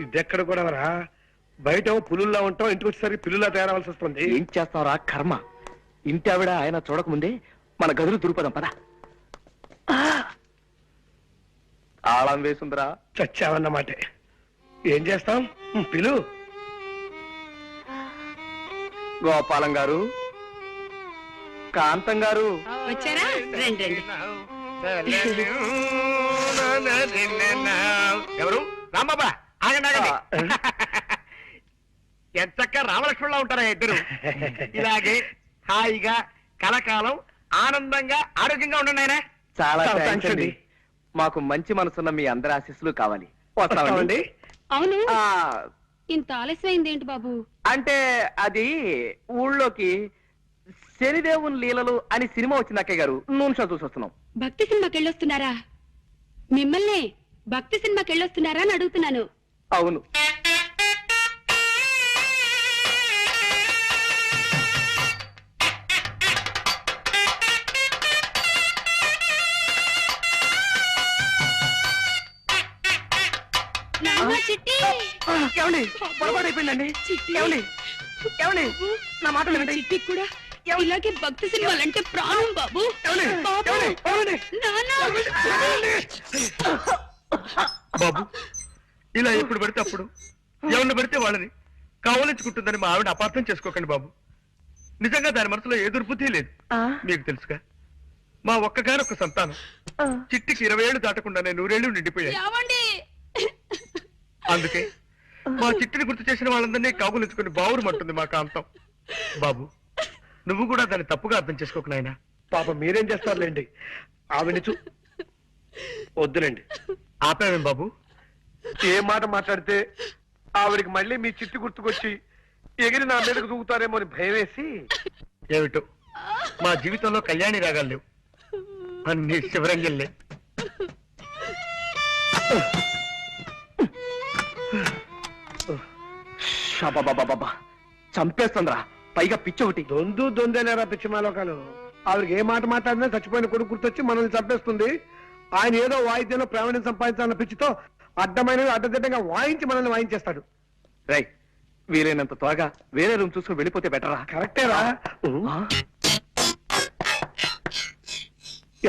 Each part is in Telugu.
ఇదెక్కడ కూడా రా, బయట పులుల్లా ఉంటాం, ఇంటికి వచ్చేసరికి పిల్లులా తయారవలసి వస్తుంది. ఏం చేస్తాం రా కర్మ. ఇంటి ఆవిడ ఆయన చూడకముందే మన గదులు దురుపదాం పద. తాళం వేసుందిరా. చచ్చావన్నమాట. ఏం చేస్తాం, పిలు. గోపాలం గారు, కాంతం గారు వచ్చారా? రండి రండి. ఎవరు? రాంబాబా, ఆగండి ఆగండి. ఎంతక్క రామలక్ష్మణులా ఉంటారా ఇద్దరు. ఇలాగే హాయిగా కలకాలం ఆనందంగా ఆరోగ్యంగా ఉండండి ఆయన. చాలా చాలా థాంక్స్ థాంక్స్ అండి. అండి. మాకు మంచి మనసున్న మీ అందరి ఆశీస్సులు కావాలి. వస్తామండి. అవును, ఆ, ఇంత ఆలస్యమైంది ఏంటి బాబు? అంటే అది ఊళ్ళోకి శనిదేవుని లీలలు అని సినిమా వచ్చింది అక్కయ్య గారు. నూనె షో చూసి వస్తున్నాం. భక్తి సినిమాకి వెళ్ళొస్తున్నారా? మిమ్మల్ని భక్తి సినిమాకి వెళ్ళొస్తున్నారా అని అడుగుతున్నాను. అవును. నాన్న, చిట్టి. ఏమండి పొరపాటు అయిపోయిందండి. చిట్టి. ఏమండి ఏమండి నా మాటలు వినండి. చిట్టి కూడా ఇలాగే భక్తి సినిమాలంటే ప్రాణం బాబు. ఏమండి? బాబు. ఏమండి? ఏమండి? నాన్న. బాబు, ఇలా ఎప్పుడు పడితే అప్పుడు ఎవరిని పడితే వాళ్ళని కావలించుకుంటుందని మా ఆవిడ అపార్థం చేసుకోకండి బాబు. నిజంగా దాని మనసులో ఏ దుర్బుద్ధి లేదు. మీకు తెలుసుగా, మా ఒక్కగానొక్క సంతానం చిట్టికి 20 ఏళ్ళు దాటకుండానే 100 ఏళ్ళు నిండిపోయాయి. ఏమండి? అందుకే మా చిట్టిని గుర్తు చేసిన వాళ్ళందరినీ కాగులించుకుని బావురుమంటుంది మా కాంతం. బాబు, నువ్వు కూడా దాన్ని తప్పుగా అర్థం చేసుకోకు నాయనా. పాప మీరేం చేస్తారులేండి, ఆవిడ వద్దులేండి. ఆపావేం బాబు? ఏ మాట మాట్లాడితే ఆవిడికి మళ్ళీ మీ చిట్టి గుర్తుకొచ్చి ఎగిరి నా మీదకు దూకుతారేమో అని భయం వేసి. ఏమిటో మా జీవితంలో కళ్యాణి రాగాలు లేవు, అన్ని శివరంజల్లే. షాబాబాబాబా, చంపేస్తుందిరా. పైగా పిచ్చి ఒకటి. దొందేలేరా పిచ్చిమాలోకాలు. ఆవిడకి ఏ మాట మాట్లాడినా చచ్చిపోయిన కొడుకు గుర్తొచ్చి మనల్ని చంపేస్తుంది. ఆయన ఏదో వాయిద్యంలో ప్రావీణ్యం సంపాదించాలన్న పిచ్చితో అడ్డమైనవి అడ్డదిడ్డంగా వాయించి మనల్ని వాయించేస్తాడు. రై, వీలైనంత త్వరగా వేరే రూమ్ చూసుకుని వెళ్ళిపోతే బెటరా? కరెక్టేరా.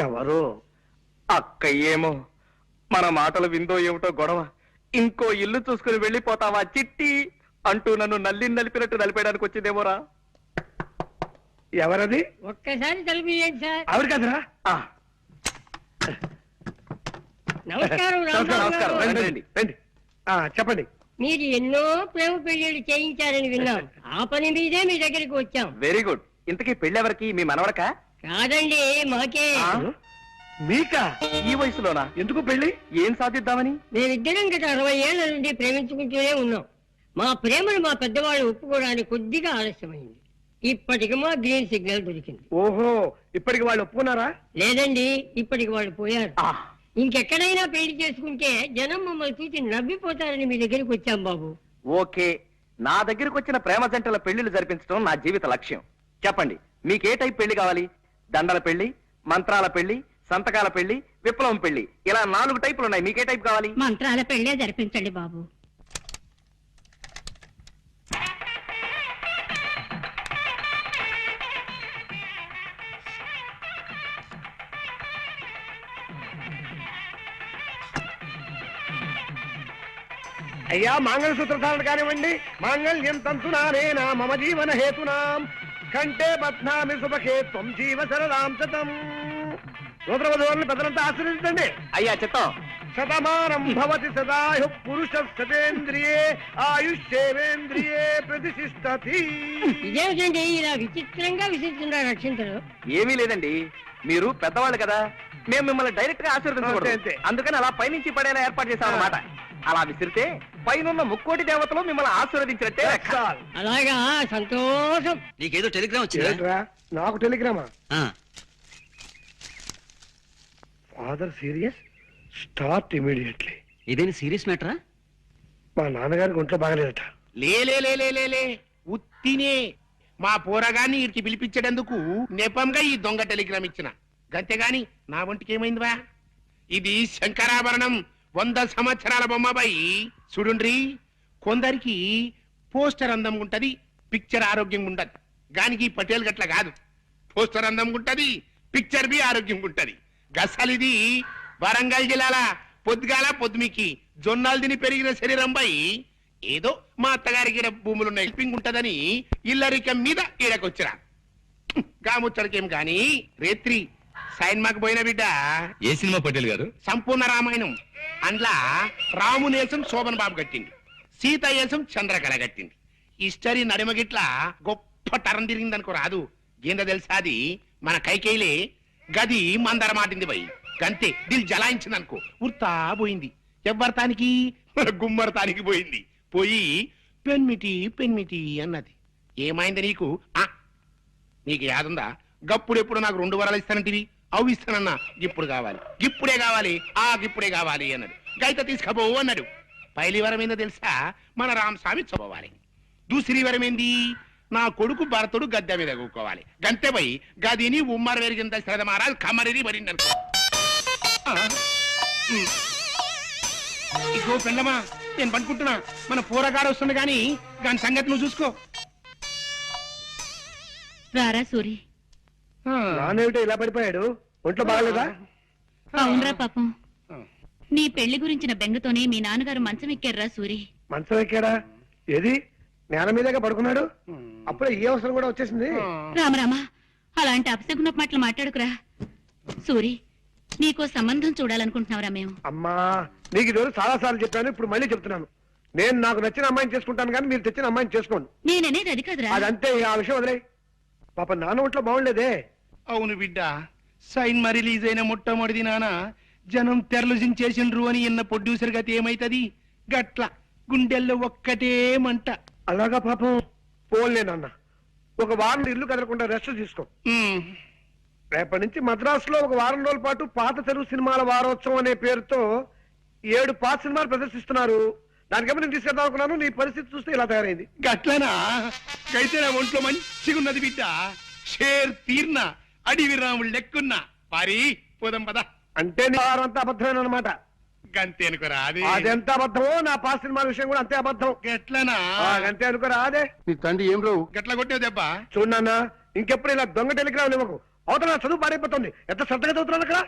ఎవరు? అక్క ఏమో మన మాటలు విందో ఏమిటో గొడవ. ఇంకో ఇల్లు చూసుకుని వెళ్ళిపోతావా చిట్టి అంటూ నన్ను నలిపినట్టు నలిపేయడానికి వచ్చిందేమోరా. ఎవరది? ఒక్కసారి తలుపు తీయండి సార్. ఆవిడ కదరా? నమస్కారం నమస్కారం. రాంబాబు గారు. రండి, రండి. చెప్పండి. మీరు ఎన్నో ప్రేమ పెళ్లిళ్ళు చేయించారని విన్నాం. ఆ పని మీదే మీ దగ్గరికి వచ్చాం. Very good. ఇంతకీ పెళ్ళెవరికి? మీ మనవడకా? కాదండి, మాకే. మీకా? ఈ వయసులోనా? ఎందుకు పెళ్లి? ఏం సాధిద్దామని? మేమిద్దరం గత 60 ఏళ్ల నుండి ప్రేమించుకుంటూనే ఉన్నాం. మా ప్రేమను మా పెద్దవాళ్ళు ఒప్పుకోవడానికి కొద్దిగా ఆలస్యమైంది. ఇప్పటికి మా గ్రీన్ సిగ్నల్ దొరికింది. ఓహో, ఇప్పటికి వాళ్ళు ఒప్పుకున్నారా? లేదండి, ఇప్పటికి వాళ్ళు పోయారు. ఇంకెక్కడైనా పెళ్లి చేసుకుంటే జనం మమ్మల్ని చూసి నవ్విపోతారని మీ దగ్గరికి వచ్చాం బాబు. ఓకే, నా దగ్గరకు వచ్చిన ప్రేమ జంటల పెళ్లిళ్ళు జరిపించడం నా జీవిత లక్ష్యం. చెప్పండి, మీకే టైప్ పెళ్లి కావాలి? దండల పెళ్లి, మంత్రాల పెళ్లి, సంతకాల పెళ్లి, విప్లవం పెళ్లి, ఇలా 4 టైపులు ఉన్నాయి. మీకే టైప్ కావాలి? మంత్రాల పెళ్లే జరిపించండి బాబు. అయ్యా, మంగళసూత్ర ధారణ కానివ్వండి. మాంగళ్యం తంతునానేనా మమ జీవన హేతునాం కంటే బధ్నామి సుభకే త్వం జీవ సరదాం శతం. నూతన వధువులను పెద్దలంతా ఆశీర్వదించండి. అయ్యా చిత్తం. శతమానం భవతి సదాయు పురుష శతేంద్రియే ఆయుష్యేవేంద్రియే ప్రతిష్ఠతి. ఇదేమిటండి ఇలా విచిత్రంగా విసిస్తున్నారు రక్షించరు? ఏమీ లేదండి, మీరు పెద్దవాళ్ళు కదా, మేము మిమ్మల్ని డైరెక్ట్ గా ఆశీర్వదించకూడదు. అంతే. అందుకని అలా పైనుంచి పడేలా ఏర్పాటు చేశాం అన్నమాట. అలా విసిరితే పైనున్న ముక్కోటి దేవతలు మిమ్మల్ని ఆశీర్వదించినట్టే లెక్క. అలాగా, సంతోషం. నీకేదో టెలిగ్రామ్ వచ్చిందా? ఏంట్రా, నాకు టెలిగ్రామా? Father serious, start immediately. ఇదేని సీరియస్ మ్యాటరా? మా నాన్నగారికి ఒంట్లో బాగలేదట. లే ఉత్తినే మా పోరగాన్ని ఇరికి పిలిపించేటందుకు నెపంగా ఈ దొంగ టెలిగ్రామ్ ఇచ్చిన గంతేగాని నా ఒంటికి ఏమైందివా? ఇది శంకరాభరణం 100 సంవత్సరాల బొమ్మబాయి. చూడుండ్రి, కొందరికి పోస్టర్ అందంగా ఉంటది, పిక్చర్ ఆరోగ్యంగా ఉంటది. గానికి పటేల్ గట్ల కాదు. పోస్టర్ అందంగా ఉంటది, పిక్చర్ బి ఆరోగ్యంగా ఉంటది. గసలిది వరంగల్ జిల్లాల పొద్దుగాల పొద్దుమికి జొన్నాలు తిని పెరిగిన శరీరంపై ఏదో మా అత్తగారికి ఈడ భూములున్న హెల్పింగ్ ఉంటదని ఇల్లరికం మీద ఈడకొచ్చిరా. గాముచ్చడికేం గాని రేత్రి సైన్మాకు పోయిన బిడ్డ. ఏ సినిమా పటేల్ గారు? సంపూర్ణ రామాయణం. అందులో రామునేసం శోభన్ బాబు కట్టింది, సీత ఏసం చంద్రకళ కట్టింది. హిస్టరీ నడిమగిట్ల గొప్ప టరం తిరిగిందనుకో రాదు. ఏందో తెలుసా, అది మన కైకేయిలే గది మందర మాటింది పోయి గంతే దిల్ జలాయించింది అనుకో, ఉర్తా పోయింది. ఎవ్వరతానికి గుమ్మరతానికి పోయింది. పోయి పెన్మిటి పెన్మిటి అన్నది. ఏమైంది నీకు? నీకు యాదుందా, గప్పుడెప్పుడు నాకు 2 వరాలు ఇస్తానంటివి, అవి ఇస్తానన్నా, ఇప్పుడు కావాలి, ఇప్పుడే కావాలి, ఇప్పుడే కావాలి అన్నాడు. గైత తీసుకపోవు అన్నాడు. పైలి వరం ఏందో తెలుసా, మన రామస్వామి చదవాలి. దూసరి వరం ఏంది, నా కొడుకు భరతుడు గద్దె మీద కూకోవాలి. గంతే పోయి గదిని ఉమ్మర వెరిగింద శ్రద్ధ మహారాజ్ కమరిని మరింది అనుకో. ఇగో పెళ్ళమా, నేను పనుకుంటున్నా, మన పూరగాడు వస్తుంది గాని దాని సంగతి నువ్వు చూసుకో. రారా సూరి. నానేమిటో ఇలా పడిపోయాడు, ఒంట్లో బాగలేదా? అవునరా పాపం, నీ పెళ్లి గురించిన బెంగతోనే మీ నాన్నగారు మంచం ఎక్కారా సూరి. మంచం ఎక్కాడా? ఏది నేల మీదగా పడుకున్నాడు? అప్పుడే ఈ అవసరం కూడా వచ్చేసింది. రామరామా, అలాంటి అపశకున మాటలు మాట్లాడుకురా సూరి. నీకో సంబంధం చూడాలనుకుంటున్నావురా మేము. అమ్మా, నీకు ఇది చాలా సార్లు చెప్పాను, ఇప్పుడు మళ్ళీ చెప్తున్నాను. నేను నాకు నచ్చిన అమ్మాయిని చేసుకుంటాను కానీ మీరు తెచ్చిన అమ్మాయిని చేసుకోండి. నేననేది అది కాదురా. అదంతే, ఆ విషయం వదిలే. పాప నాన్న ఒంట్లో బాగుండేదే. అవును బిడ్డ, సైన్మా రిలీజ్ అయిన మొట్టమొదటి నాన్న జనం తెరలు జించేసిండ్రు అని ఇన్న ప్రొడ్యూసర్ గతి ఏమైతది? గట్ల గుండెల్లో ఒక్కటే మంట. అలాగా పాపం. పోన్లే నాన్న, ఒక వారం ఇల్లు కదలకుండా రెస్ట్ తీసుకో. రేపటి నుంచి మద్రాసులో ఒక వారం రోజుల పాటు పాత తెలుగు సినిమాల వారోత్సవం అనే పేరుతో 7 పాత సినిమాలు ప్రదర్శిస్తున్నారు. దానికేమో నేను తీసుకెళ్దాం అనుకున్నాను, నీ పరిస్థితి చూస్తే ఇలా తయారైంది. గట్లనా? అయితే నా ఒంట్లో మంచిగున్నది బిడ్డ. షేర్ తీర్న అడివి రాముడు లెక్కున్నా పారి పోదాం పద. అంటే నీ వారంతా అబద్ధమేనమాట. గంతే అనుకోరా? అది అదెంత అబద్ధమో నా పాత సినిమాల విషయం కూడా అంతే అబద్ధం. గట్లనా? అంతే అనుకోరా? అదే నీ తండ్రి ఏం రావు గట్ల కొట్టే దెబ్బ. చూడన్నా, ఇంకెప్పుడు ఇలా దొంగ టెలిగ్రామ్ ఇవ్వకు. అవతల నా చదువు పాడైపోతుంది. ఎంత శ్రద్ధగా చదువుతున్నాను అక్కడ.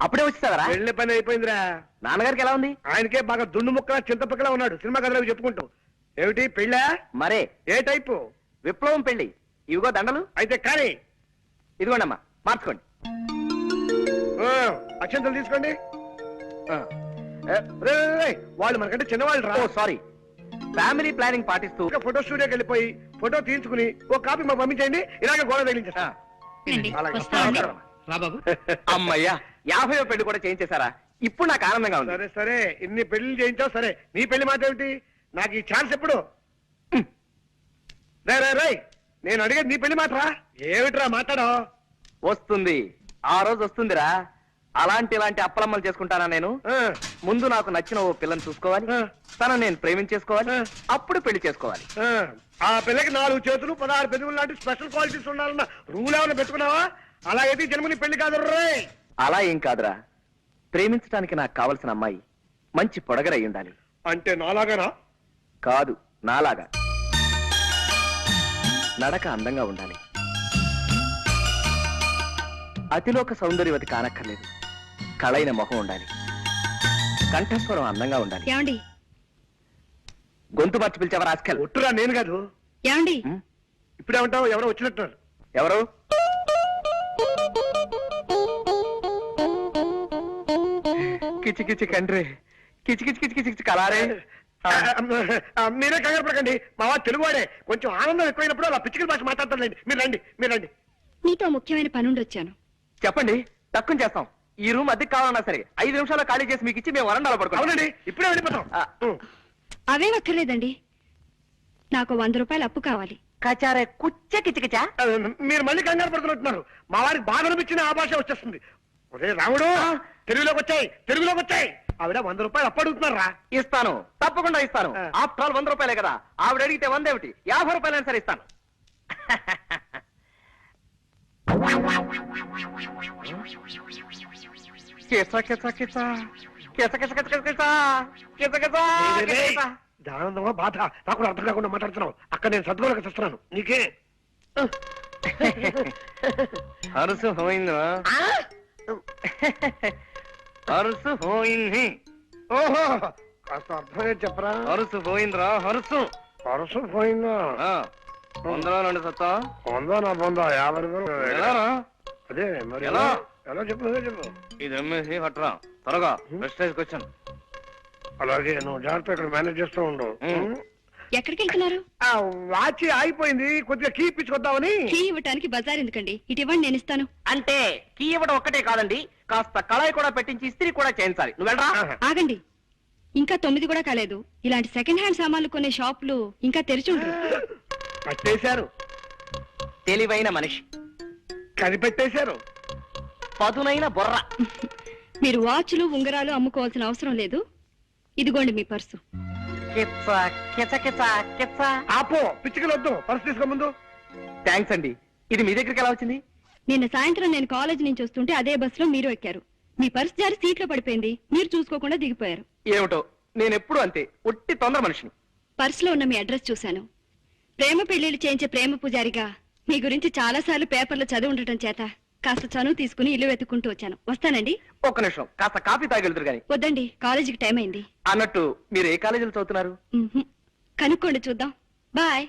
అప్పుడే వచ్చేసావరా? వెళ్ళే పని అయిపోయిందిరా. నాన్నగారికి ఎలా ఉంది? ఆయనకే బాగా దుండు ముక్కలా చింతపక్కలా ఉన్నాడు. సినిమా కథలకు చెప్పుకుంటూ. ఏమిటి పెళ్ళా? మరే ఏ టైపు? విప్లవం పెళ్లి. ఇవిగో దండలు. అయితే కానీ ఇదిగోండి అమ్మా, మార్చుకోండి. అక్షంతలు తీసుకోండి. వాళ్ళు మనకంటే చిన్నవాళ్ళు రా. సారీ. ఫ్యామిలీ ప్లానింగ్ పాటిస్తూ ఫోటో స్టూడియోకి వెళ్ళిపోయి ఫోటో తీయించుకుని ఒక కాపీ మాకు పంపించండి. ఇలాగే గోడ తగిలించేస్తా. రా బాబు. అమ్మయ్యా, 50వ పెళ్లి కూడా చేయించేశారా? ఇప్పుడు నాకు ఆనందంగా ఉంది. సరే సరే, ఇన్ని పెళ్లి చేయించావు సరే, నీ పెళ్లి మాట ఏమిటి? నాకు ఈ ఛాన్స్ ఎప్పుడు? రే నేను అడిగేది నీ పెళ్లి మాటరా. ఏమిట్రా మాట్లాడో? వస్తుంది, ఆ రోజు వస్తుందిరా. ఇలాంటి అప్పలమ్మలు చేసుకుంటానా నేను? ముందు నాకు నచ్చిన ఓ పిల్లని చూసుకోవాలి, తను నేను ప్రేమించేసుకోవాలి, అప్పుడు పెళ్లి చేసుకోవాలి. ఆ పిల్లకి 4 చేతులు 16 పెదవులు లాంటి స్పెషల్ క్వాలిటీస్ ఉండాలన్న రూల్ ఏమైనా పెట్టుకున్నావా? అలాగైతే జన్మని పెళ్లి కాదు రే. అలా ఏం కాదురా, ప్రేమించడానికి నాకు కావలసిన అమ్మాయి మంచి పొడగరై ఉండాలి. అంటే నాలాగానా? కాదు, నాలాగా. నడక అందంగా ఉండాలి, అతిలోక సౌందర్యవతి కానక్కర్లేదు. కళైన మొహం ఉండాలి, కంఠస్వరం అందంగా ఉండాలి. ఏమండి? గొంతు మార్చి పిలిచావా రాస్కల్? ఒట్టురా, నేను కాదు. ఏమండి? ఇప్పుడేమంటావు? ఎవరో వచ్చినట్టున్నారు. ఎవరు? కిచి కిచి కండ్రి, కిచి కిచి కిచి కిచి కలారే. మీరే కంగారు పడకండి, మా వాడు తెలుగువాడే. కొంచెం ఆనందం ఎక్కువైనప్పుడు అలా పిచ్చికల భాష మాట్లాడతారులేండి. మీరు రండి. నీతో ముఖ్యమైన పనుండి వచ్చాను. చెప్పండి, తక్కువ చేస్తాం. ఈ రూమ్ అద్దెకి కావాలన్నా సరే 5 నిమిషాల్లో ఖాళీ చేసి మీకు ఇచ్చి మేము వరండాలో పడుకోండి. అవునండి, ఇప్పుడే వెళ్ళిపోతాం. అవేం అక్కర్లేదండి, నాకు 100 రూపాయలు అప్పు కావాలి. కచారే కుచ్చ కిచకిచా. మీరు మళ్ళీ కంగారు పడుతున్నట్టున్నారు. మా వారికి బాధ అనిపించిన ఆ భాష వచ్చేస్తుంది. ఒరే రాముడు, తెలుగులోకి వచ్చాయి. ఆవిడ 100 రూపాయలు అప్పు అడుగుతున్నారా? ఇస్తాను, తప్పకుండా ఇస్తాను. ఆఫ్టర్ ఆల్ 100 రూపాయలే కదా. ఆవిడ అడిగితే 100 ఏమిటి, 50 రూపాయలైనా సరే ఇస్తాను. కిచ కిచ కిచ. ఆనందమా బాధ నాకు కూడా అర్థం కాకుండా మాట్లాడుతున్నావు. అక్కడ నేను సద్గోళకు చేస్తున్నాను. నీకే అరుసు పోయిందా? అరుసు పోయింది. ఓహో కాస్త అర్థమే చెప్పరా. అరుసు పోయిందిరా, అరుసు. పరుసు పోయిందా? వందలో 2 సత్తా. పొందా నా పొందా 50 రూపాయలు. ఎలారా? అదే మరి ఎలా? ఎలా చెప్పు నువ్వే చెప్పు. ఇది అమ్మేసి పట్టరా త్వరగా. ప్రెస్టేజ్కి వచ్చాను. అలాగే నువ్వు జాగ్రత్త ఇక్కడ మేనేజ్ చేస్తూ ఉండు. ఎక్కడికి వెళ్తున్నారు? ఆ వాచి ఆగిపోయింది, కొద్దిగా కీ ఇప్పించుకొద్దామని. కీ ఇవ్వటానికి బజార్ ఎందుకండి? ఇటు ఇవ్వండి, నేను ఇస్తాను. అంటే కీ ఇవ్వడం ఒక్కటే కాదండి, కాస్త కళాయి కూడా పెట్టించి ఇస్త్రీ కూడా చేయించాలి. నువ్వు వెళ్ళరా. ఆగండి, ఇంకా 9 కూడా కాలేదు. ఇలాంటి సెకండ్ హ్యాండ్ సామాన్లు కొనే షాపులు ఇంకా తెరిచి ఉండరు. పట్టేశారు, తెలివైన మనిషి, కనిపెట్టేశారు. పదునైన బుర్ర. మీరు వాచ్లు ఉంగరాలు అమ్ముకోవాల్సిన అవసరం లేదు. ఇదిగోండి మీ పర్సు. ఆపో, పిచ్చికలు వద్దు. పర్సు తీసుకో ముందు. థ్యాంక్స్ అండి. ఇది మీ దగ్గరికి ఎలా వచ్చింది? నిన్న సాయంత్రం నేను కాలేజ్ నుంచి వస్తుంటే అదే బస్సులో మీరు ఎక్కారు. మీ పర్సు జారి సీట్లో పడిపోయింది. మీరు చూసుకోకుండా దిగిపోయారు. ఏమిటో, నేను ఎప్పుడు అంతే, ఒట్టి తొందర మనిషిని. పర్సులో ఉన్న మీ అడ్రస్ చూశాను. ప్రేమ పెళ్లిళ్ళు చేయించే ప్రేమ పూజారిగా మీ గురించి చాలా సార్లు పేపర్లో చదివి ఉండటం చేత కాస్త చనువు తీసుకుని ఇల్లు వెతుక్కుంటూ వచ్చాను. వస్తానండి. ఒక్క నిమిషం, కాస్త కాఫీ తాగెళ్తురు గాని. వద్దండి, కాలేజీకి టైం అయింది. అన్నట్టు మీరు ఏ కాలేజీలో చదువుతున్నారు? కనుక్కోండి, చూద్దాం. బాయ్.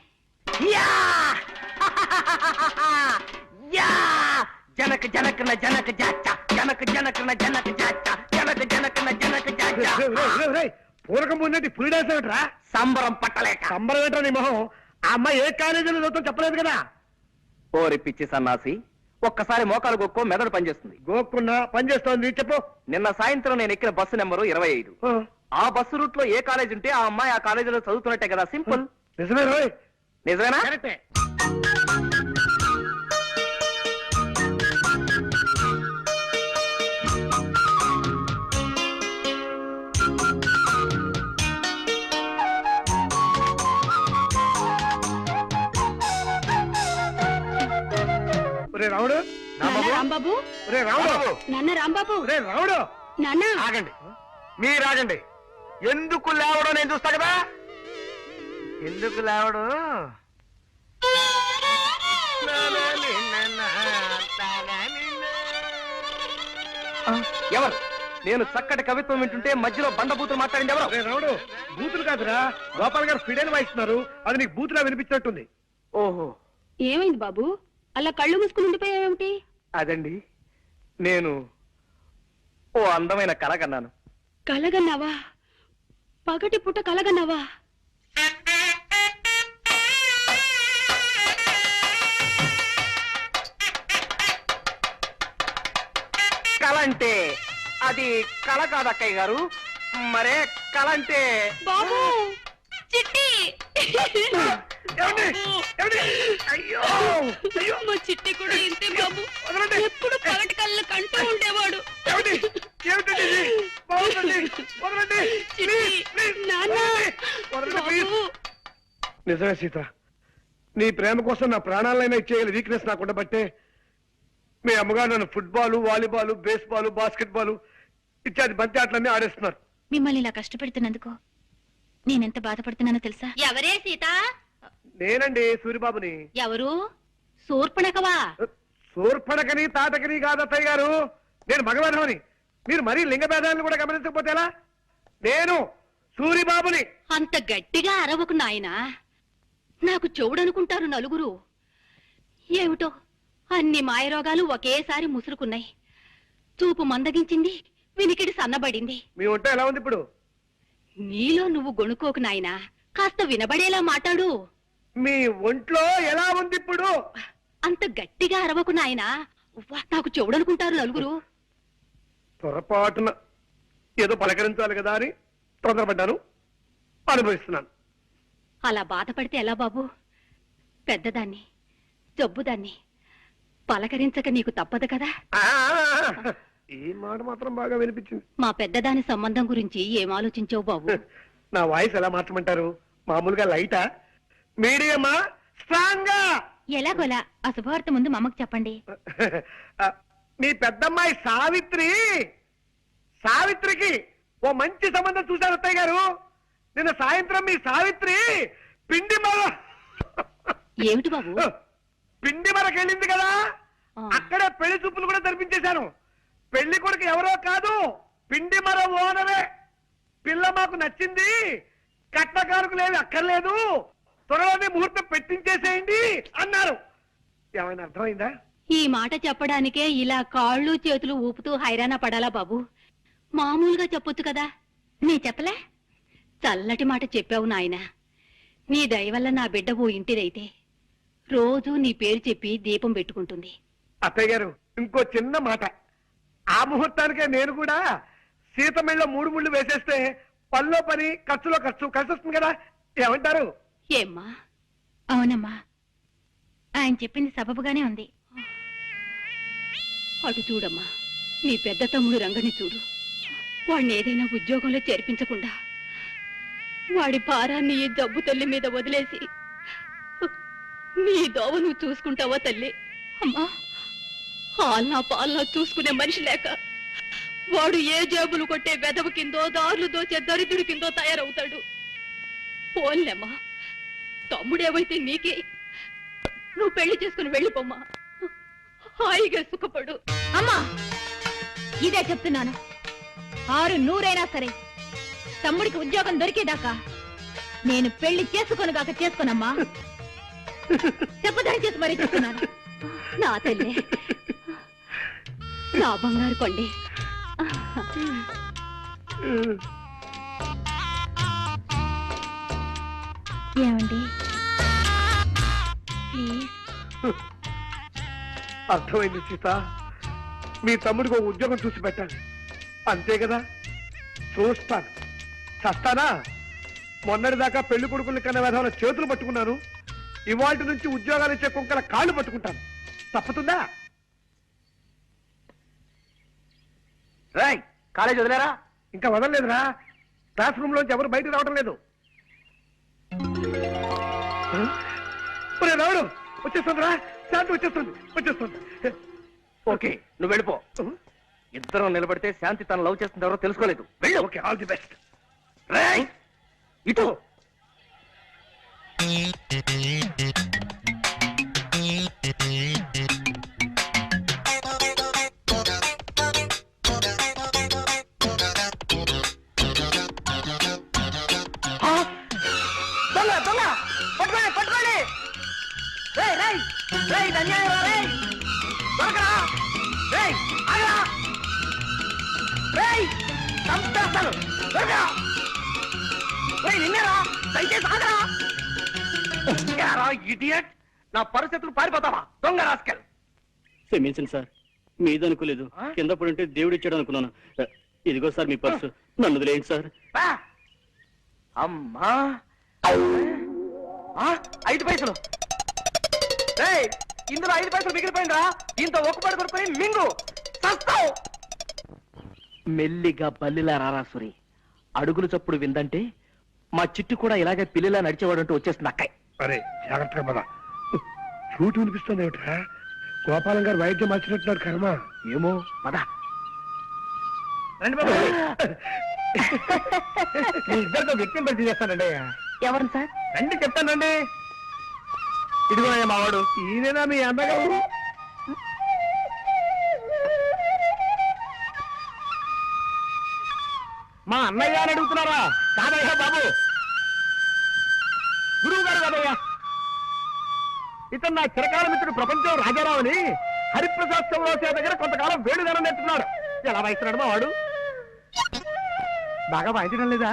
జనక జనకన జనక జాచ, జనక జనకన జనక జాచ, జనక జనకన జనక జాచ. పూరకం ఉన్నట్టు పులి డాన్స్ ఏమిట్రా? సంబరం పట్టలేక. సంబరం ఏంట్రా నీ మొహం? ఆ అమ్మాయి ఏ కాలేజీలో చదువుతాం చెప్పలేదు కదా. ఓరి పిచ్చి సన్నాసి, ఒక్కసారి మోకాలు గొక్కో మెదడు పనిచేస్తుంది. గోక్కున్నా పని చేస్తోంది. చెప్పు. నిన్న సాయంత్రం నేను ఎక్కిన బస్సు నెంబరు 25. ఆ బస్సు రూట్ లో ఏ కాలేజ్ ఉంటే ఆ అమ్మాయి ఆ కాలేజీలో చదువుతున్నట్టే కదా. సింపుల్. నిజమే రోయ్. నిజమేనా? కరెక్టే. ఒరే రాముడు, నాన్న రాంబాబు, ఒరే రాముడు, నాన్న రాంబాబు, ఒరే రాముడు. నాన్న. ఆగండి, మీరు ఆగండి. ఎందుకు లేవడం నేను చూస్తా కదా. ఎందుకు లేవడం? ఎవరు? నేను చక్కటి కవిత్వం వింటుంటే మధ్యలో బండబూతులు మాట్లాడింది ఎవరు? ఒరే రాముడు, బూతులు కాదురా, గోపాల్ గారు ఫిడైన్ వాయిస్తున్నారు. అది నీకు బూతులా వినిపించినట్టుంది. ఓహో, ఏమైంది బాబు? అలా కళ్ళు మూసుకుని ఉండిపోయావేమిటి? అదండి, నేను ఓ అందమైన కళ కన్నాను. కలగన్నావా? పగటి పుట్ట కలగన్నావా? కళ అంటే అది కళ కాదు అక్కయ్య గారు. మరే కళ అంటే బాబు, చిట్టి. ఏమండి? ఏమండి? అయ్యో అయ్యో, మా చిట్టి కూడా ఇంతే బాబు. వదలండి. ఎప్పుడు పగటి కళ్ళు కంటూ ఉండేవాడు. ఏమండి? ఏమిటండి ఇది? బాగుందండి. వదలండి. చిట్టి, ప్లీజ్, నాన్న. వదలండి, ప్లీజ్. బాబు. నిజమే సీత, నీ ప్రేమ కోసం నా ప్రాణాలైనా ఇచ్చేయాలి వీక్నెస్ నాకు ఉండబట్టే మీ అమ్మగారు నన్ను ఫుట్బాల్, వాలీబాల్, బేస్బాల్, బాస్కెట్బాల్ ఇత్యాది బంతి ఆటలన్నీ ఆడేస్తున్నారు. మిమ్మల్ని ఇలా కష్టపెడుతున్నందుకు నేనెంత బాధపడుతున్నానో తెలుసా? ఎవరే సీత? నేనండి సూరిబాబుని. ఎవరు? శూర్పణఖవా? సూర్పణకని తాటకని కాదత్తయ్య గారు, నేను మగవాధమని. మీరు మరీ లింగ భేదాలను కూడా గమనించకపోతే ఎలా? నేను సూరిబాబుని. అంత గట్టిగా అరవకు నాయనా, నాకు చెవుడనుకుంటారు నలుగురు. ఏమిటో అన్ని మాయరోగాలు ఒకేసారి ముసురుకున్నాయి. చూపు మందగించింది, వినికిడి సన్నబడింది. మీ వంట ఎలా ఉంది ఇప్పుడు? నీలో నువ్వు గొణుకోకు నాయనా, కాస్త వినబడేలా మాట్లాడు. మీ ఒంట్లో ఎలా ఉంది ఇప్పుడు? అంత గట్టిగా అరవకు నాయనా, నాకు చెవుడనుకుంటారు నలుగురు. పొరపాటున ఏదో పలకరించాలి కదా అని తొందరపడ్డాను, అనుభవిస్తున్నాను. అలా బాధపడితే ఎలా బాబు? పెద్దదాన్ని, జబ్బుదాన్ని పలకరించక నీకు తప్పదు కదా. ఈ మాట మాత్రం బాగా వినిపించింది. మా పెద్దదాని సంబంధం గురించి ఏం ఆలోచించావు బాబు? నా వాయిస్ ఎలా మార్చమంటారు? మామూలుగా లైటా, మీడియమా, స్ట్రాంగా? ఎలాగోలా ఆ శుభవార్త ముందు మా అమ్మకు చెప్పండి. మీ పెద్దమ్మాయి సావిత్రికి ఓ మంచి సంబంధం చూశారు అత్తయ్య గారు. నిన్న సాయంత్రం మీ సావిత్రి పిండి మర ఏమిటి బాబు? పిండి మరకెళ్ళింది కదా, అక్కడే పెళ్లి చూపులు కూడా జరిపించేశాను. పెళ్లి కొడుకు ఎవరో కాదు, పిండి మర ఓనరే. పిల్ల మాకు నచ్చింది, కట్నకారుకు లేదు అక్కర్లేదు, త్వరలోనే ముహూర్తం పెట్టించేసేయండి అన్నారు. ఏమైనా అర్థమైందా? ఈ మాట చెప్పడానికే ఇలా కాళ్ళు చేతులు ఊపుతూ హైరాణ పడాలా బాబు? మామూలుగా చెప్పొచ్చు కదా. నీ చెప్పలే? చల్లటి మాట చెప్పావు నాయనా. నీ దయ వల్ల నా బిడ్డ ఓ ఇంటిదైతే రోజు నీ పేరు చెప్పి దీపం పెట్టుకుంటుంది. అత్తయ్య గారు, ఇంకో చిన్న మాట. ఆ ముహూర్తానికే నేను కూడా సీతమెళ్ళ 3 ముళ్ళు వేసేస్తే పనిలో పని, ఖర్చులో ఖర్చు కలిసి వస్తుంది కదా. ఏమంటారు? ఏమ్మా? అవునమ్మా, ఆయన చెప్పింది సబబుగానే ఉంది. అటు చూడమ్మా, నీ పెద్ద తమ్ముడు రంగని చూడు. వాడిని ఏదైనా ఉద్యోగంలో చేర్పించకుండా వాడి భారాన్ని ఈ జబ్బు తల్లి మీద వదిలేసి నీ దోవ నువ్వు చూసుకుంటావా తల్లి? అమ్మా, హాల్నా పాలనా చూసుకునే మనిషి లేక వాడు ఏ జేబులు కొట్టే వెదవు కిందో, దారులు దోచే దరిద్రుడి కిందో తయారవుతాడు. పోన్లేమ్మా, తమ్ముడేవైతే నీకే. నువ్వు పెళ్లి చేసుకుని వెళ్ళిపోమ్మా, హాయిగా సుఖపడు. అమ్మా, ఇదే చెప్తున్నాను. 600 సరే, తమ్ముడికి ఉద్యోగం దొరికేదాకా నేను పెళ్లి చేసుకోనుగాక చేసుకోనమ్మా. చెప్పదని చేసి మరీ చెప్తున్నాను. నా తల్లి, నా బంగారు కొండి. ఏమండి ప్లీజ్. అర్థమైంది సీత. మీ తమ్ముడికి ఒక ఉద్యోగం చూసి పెట్టాలి, అంతే కదా. చూస్తాను, చస్తానా? మొన్నటిదాకా పెళ్లి కొడుకులు కన్నా విధాల చేతులు పట్టుకున్నాను, ఇవాటి నుంచి ఉద్యోగాలు ఇచ్చే కుక్కల కాళ్ళు పట్టుకుంటాను. తప్పుతుందా? రాయ్, కాలేజ్ వదిలేరా? ఇంకా వదలలేదురా. క్లాస్ రూమ్ లోంచి ఎవరు బయటకు రావడం లేదు. రావుడు వచ్చేస్తుందిరా, శాంతి వచ్చేస్తుంది. ఓకే, నువ్వు వెళ్ళిపో. ఇద్దరం నిలబడితే శాంతి తన లవ్ చేస్తుంది ఎవరో తెలుసుకోలేదు. వెళ్ళు. Okay, all the best. Roy, ఇటు. దొంగ పట్టుకోండి. రేయ్ రేయ్ రేయ్, ఇది అన్యాయం రా. రేయ్, దొరకరా. రేయ్, ఆగరా. రేయ్, చంపేస్తాను. దొరకరా. రేయ్, నిన్నేరా. దయచేసి ఆగరా. యారా ఇడియట్, నా పరిస్థితులు పారిపోతావా దొంగ రాస్కెల్. క్షమించండి సార్, మీదనుకోలేదు. కింద పడుంటే దేవుడు ఇచ్చాడు అనుకున్నాను. ఇదిగో సార్ మీ పర్సు, నన్ను వదిలేయండి సార్. అమ్మా, 5 పైసలు. రేయ్, ఇందులో 5 పైసలు మిగిలిపోయిందా? దీంతో ఒక్కపడి కొనుక్కొని మింగు చస్తావు. మెల్లిగా బల్లిలా రారాసురి. అడుగులు చప్పుడు విందంటే మా చిట్టు కూడా ఇలాగే పిల్లిలా నడిచేవాడంటూ వచ్చేస్తుంది అక్కయ్. అరే జాగ్రత్తగా పద. చూటు వినిపిస్తుంది ఏమిట్రా? గోపాలం గారు వైద్యం మార్చినట్టున్నారు. కర్మ ఏమో, పద. రండి బాబు. మీ ఇద్దరితో వ్యక్తిని పరిచయం చేస్తానండి. ఎవరు సార్? రండి చెప్తానండి. ఇదిగో మావాడు. ఈయనేనా మీ అన్నగారు? మా అన్నయ్య అని అడుగుతున్నారా? కాదయ్యా బాబు, గురువు గారు కాదయ్యా. ఇతను నా చిరకాల మిత్రుడు ప్రపంచం రాజారావు అని హరిప్రసాద్ చౌరాసే దగ్గర కొంతకాలం వేడుదనం నేర్చుకున్నాడు. ఎలా వాయిస్తున్నాడు మా వాడు? బాగా వాయించడం లేదా?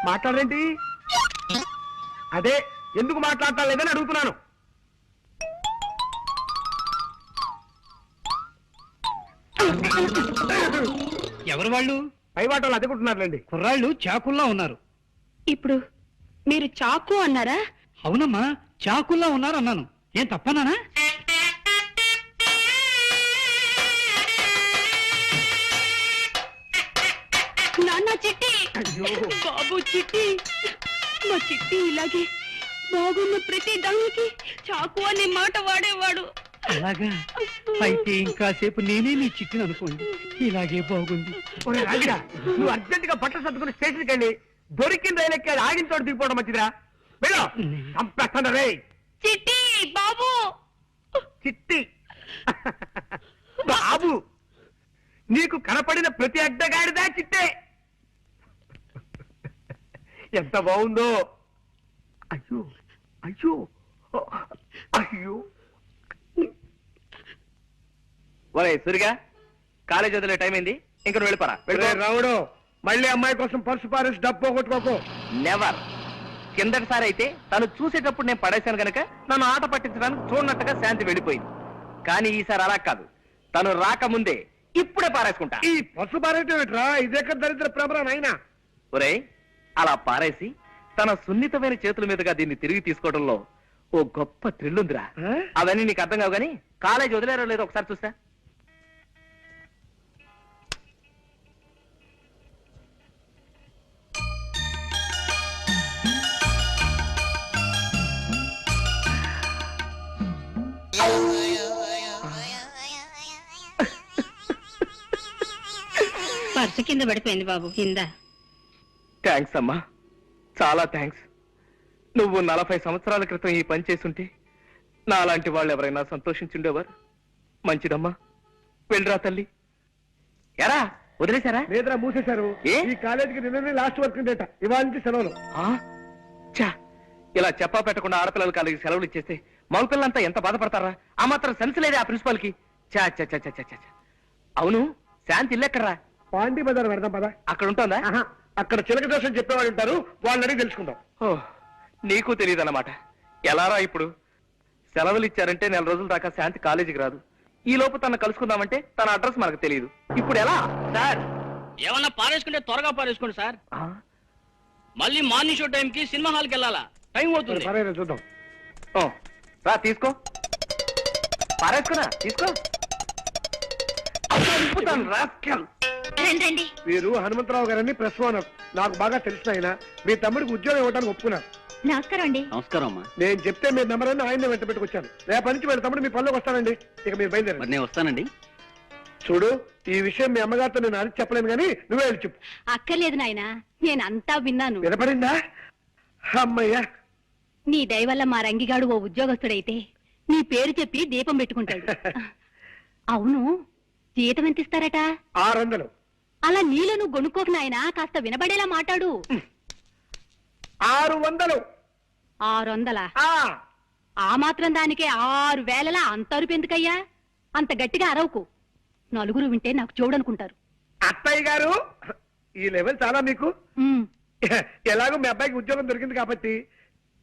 మాట్లాడరేంటి? అదే ఎందుకు మాట్లాడటం లేదని అడుగుతున్నాను. ఎవరు వాళ్ళు? పై వాటలు అదుకుంటున్నారులేండి. కుర్రాళ్ళు చాకుల్లా ఉన్నారు. ఇప్పుడు మీరు చాకు అన్నారా? అవునమ్మా, చాకుల్లా ఉన్నారు అన్నాను. ఏం తప్పనానా? నాన్న చిట్టి, బాబు చిట్టి, మా చిట్టి ఇలాగే బాగున్న ప్రతి దానికి చాకు అనే మాట వాడేవాడు. అలాగా అయితే ఇంకాసేపు నేనే నీ చిట్టును అనుకోండి. ఇలాగే బాగుంది. ఒరే రాగిడా, నువ్వు అర్జెంట్ గా బట్టలు సర్దుకుని స్టేషన్కి వెళ్ళి దొరికిన రైలు ఎక్కి అది ఆగిన చోట దిగిపోవడం మంచిదిరా. వెళ్ళు, చంపేస్తాను రే. చిట్టి బాబు చిట్టి బాబు, నీకు కనపడిన ప్రతి అడ్డగాడిదా చిట్టే. ఎంత బాగుందో. అయ్యో అయ్యో అయ్యో. ఒరే సూరిగా, కాలేజ్ వదిలే టైం అయింది, ఇంక నువ్వు వెళ్ళిపోరా. ఒరే రావుడు, మళ్ళీ అమ్మాయి కోసం పర్సు పారేసి డబ్బు పోగొట్టుకోకు. నెవర్. కిందటిసారి అయితే తను చూసేటప్పుడు నేను పడేశాను గనక నన్ను ఆట పట్టించడానికి చూడనట్టుగా శాంతి వెళ్ళిపోయింది. కానీ ఈసారి అలా కాదు, తను రాకముందే ఇప్పుడే పారేసుకుంటా. ఈ పర్సు పారేటరా, ఇదెక్కడ దరిద్ర ప్రభరా నాయనా. ఒరే, అలా పారేసి తన సున్నితమైన చేతుల మీదుగా దీన్ని తిరిగి తీసుకోవడంలో ఓ గొప్ప థ్రిల్ ఉందిరా. అవన్నీ నీకు అర్థం కావు గానీ కాలేజ్ వదిలేరో లేదో ఒకసారి చూస్తా. పర్సు కింద పడిపోయింది బాబు, కింద. థ్యాంక్స్ అమ్మా, చాలా థ్యాంక్స్. నువ్వు 40 సంవత్సరాల క్రితం ఈ పని చేసుంటే నాలాంటి వాళ్ళు ఎవరైనా సంతోషించుండేవారు. మంచిదమ్మా, వెళ్ళరా తల్లి. ఎరా వదిలేశారా? లేదురా, మూసేశారు. ఏ? ఈ కాలేజీకి నిన్ననే లాస్ట్ వర్క్ ఉండేట, ఇవాళ నుంచి సెలవులు. చా, ఇలా చెప్పా పెట్టకుండా ఆడపిల్లల కాలేజీకి సెలవులు ఇచ్చేస్తే మగపిల్లలంతా ఎంత బాధపడతారా? ఆ మాత్రం సెన్స్ లేదే ఆ ప్రిన్సిపాల్ కి. చా చా చా చా చా. అవును, శాంతి ఇల్లు ఎక్కడరా? పాండి బజార్ పెడదాం పదా. అక్కడ ఉంటుందా? అక్కడ చిలక దోషం చెప్పేవాళ్ళు ఉంటారు, వాళ్ళని అడిగి తెలుసుకుందాం. ఓ, నీకు తెలియదు అన్నమాట. ఎలారా ఇప్పుడు? సెలవులు ఇచ్చారంటే 4 రోజుల దాకా శాంతి కాలేజీకి రాదు. ఈ లోపు తన కలుసుకుందామంటే తన అడ్రస్ మనకు తెలియదు. ఇప్పుడు ఎలా సార్? ఏమన్నా పారేసుకుంటే త్వరగా పారేసుకోండి సార్. మళ్ళీ మార్నింగ్ షో టైం కి సినిమా హాల్కి వెళ్ళాలా, టైం అవుతుంది. సరే చూద్దాం. ఓ, రా తీసుకో, పారేసుకున్నా తీసుకో. రండి. వీరు హనుమంతరావు గారని ప్రెస్ ఓనర్, నాకు బాగా తెలిసిన ఆయన. మీ తమ్ముడికి ఉద్యోగం ఇవ్వడానికి ఒప్పుకున్నారు. నమస్కారం అండి. నమస్కారం అమ్మా. నేను చెప్తే మీ నెంబర్ అని ఆయన వెంట పెట్టుకొచ్చాను. రేపటి నుంచి వీళ్ళ తమ్ముడు మీ పనిలోకి వస్తానండి. ఇక మీరు బయలుదేరండి. మరి నేను వస్తానండి. చూడు, ఈ విషయం మీ అమ్మగారితో నేను అడిగి చెప్పలేను కానీ నువ్వే వెళ్ళి చెప్పు. అక్కర్లేదు నాయనా, నేనంతా విన్నాను. వినపడిందా? అమ్మయ్యా, నీ దయ వల్ల మా రంగిగాడు ఓ ఉద్యోగస్తుడైతే నీ పేరు చెప్పి దీపం పెట్టుకుంటాడు. అవును, జీతం ఎంత ఇస్తారట? 600. అలా నీలో నువ్వు గొనుక్కోకు నాయనా, కాస్త వినబడేలా మాట్లాడు. 600. 600? ఆ, ఆ మాత్రం దానికే 6000 అంత అరుపు ఎందుకయ్యా? అంత గట్టిగా అరవకు, నలుగురు వింటే నాకు చూడనుకుంటారు. అత్తయ్య గారు, ఈ లెవెల్ చాలా మీకు. ఉమ్, ఎలాగో మీ అబ్బాయికి ఉద్యోగం దొరికింది కాబట్టి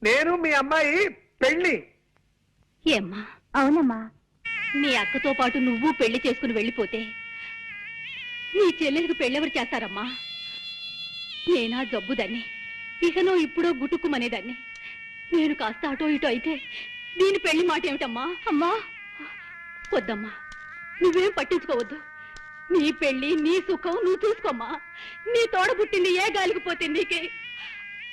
నేను మీ అమ్మాయి పెళ్లి. ఏమ్మా, అవునమ్మా. నీ అక్కతో పాటు నువ్వు పెళ్లి చేసుకుని వెళ్ళిపోతే నీ చెల్లెలికి పెళ్ళెవరు చేస్తారమ్మా? నేనా జబ్బుదాన్ని, ఇకనో ఇప్పుడో గుటుక్కుమనేదాన్ని. నేను కాస్త అటో ఇటో అయితే దీని పెళ్లి మాట ఏమిటమ్మా? అమ్మా వద్దమ్మా, నువ్వేం పట్టించుకోవద్దు. నీ పెళ్లి నీ సుఖం నువ్వు చూసుకోమ్మా. నీ తోడ పుట్టింది ఏ గాలికి పోతే నీకే.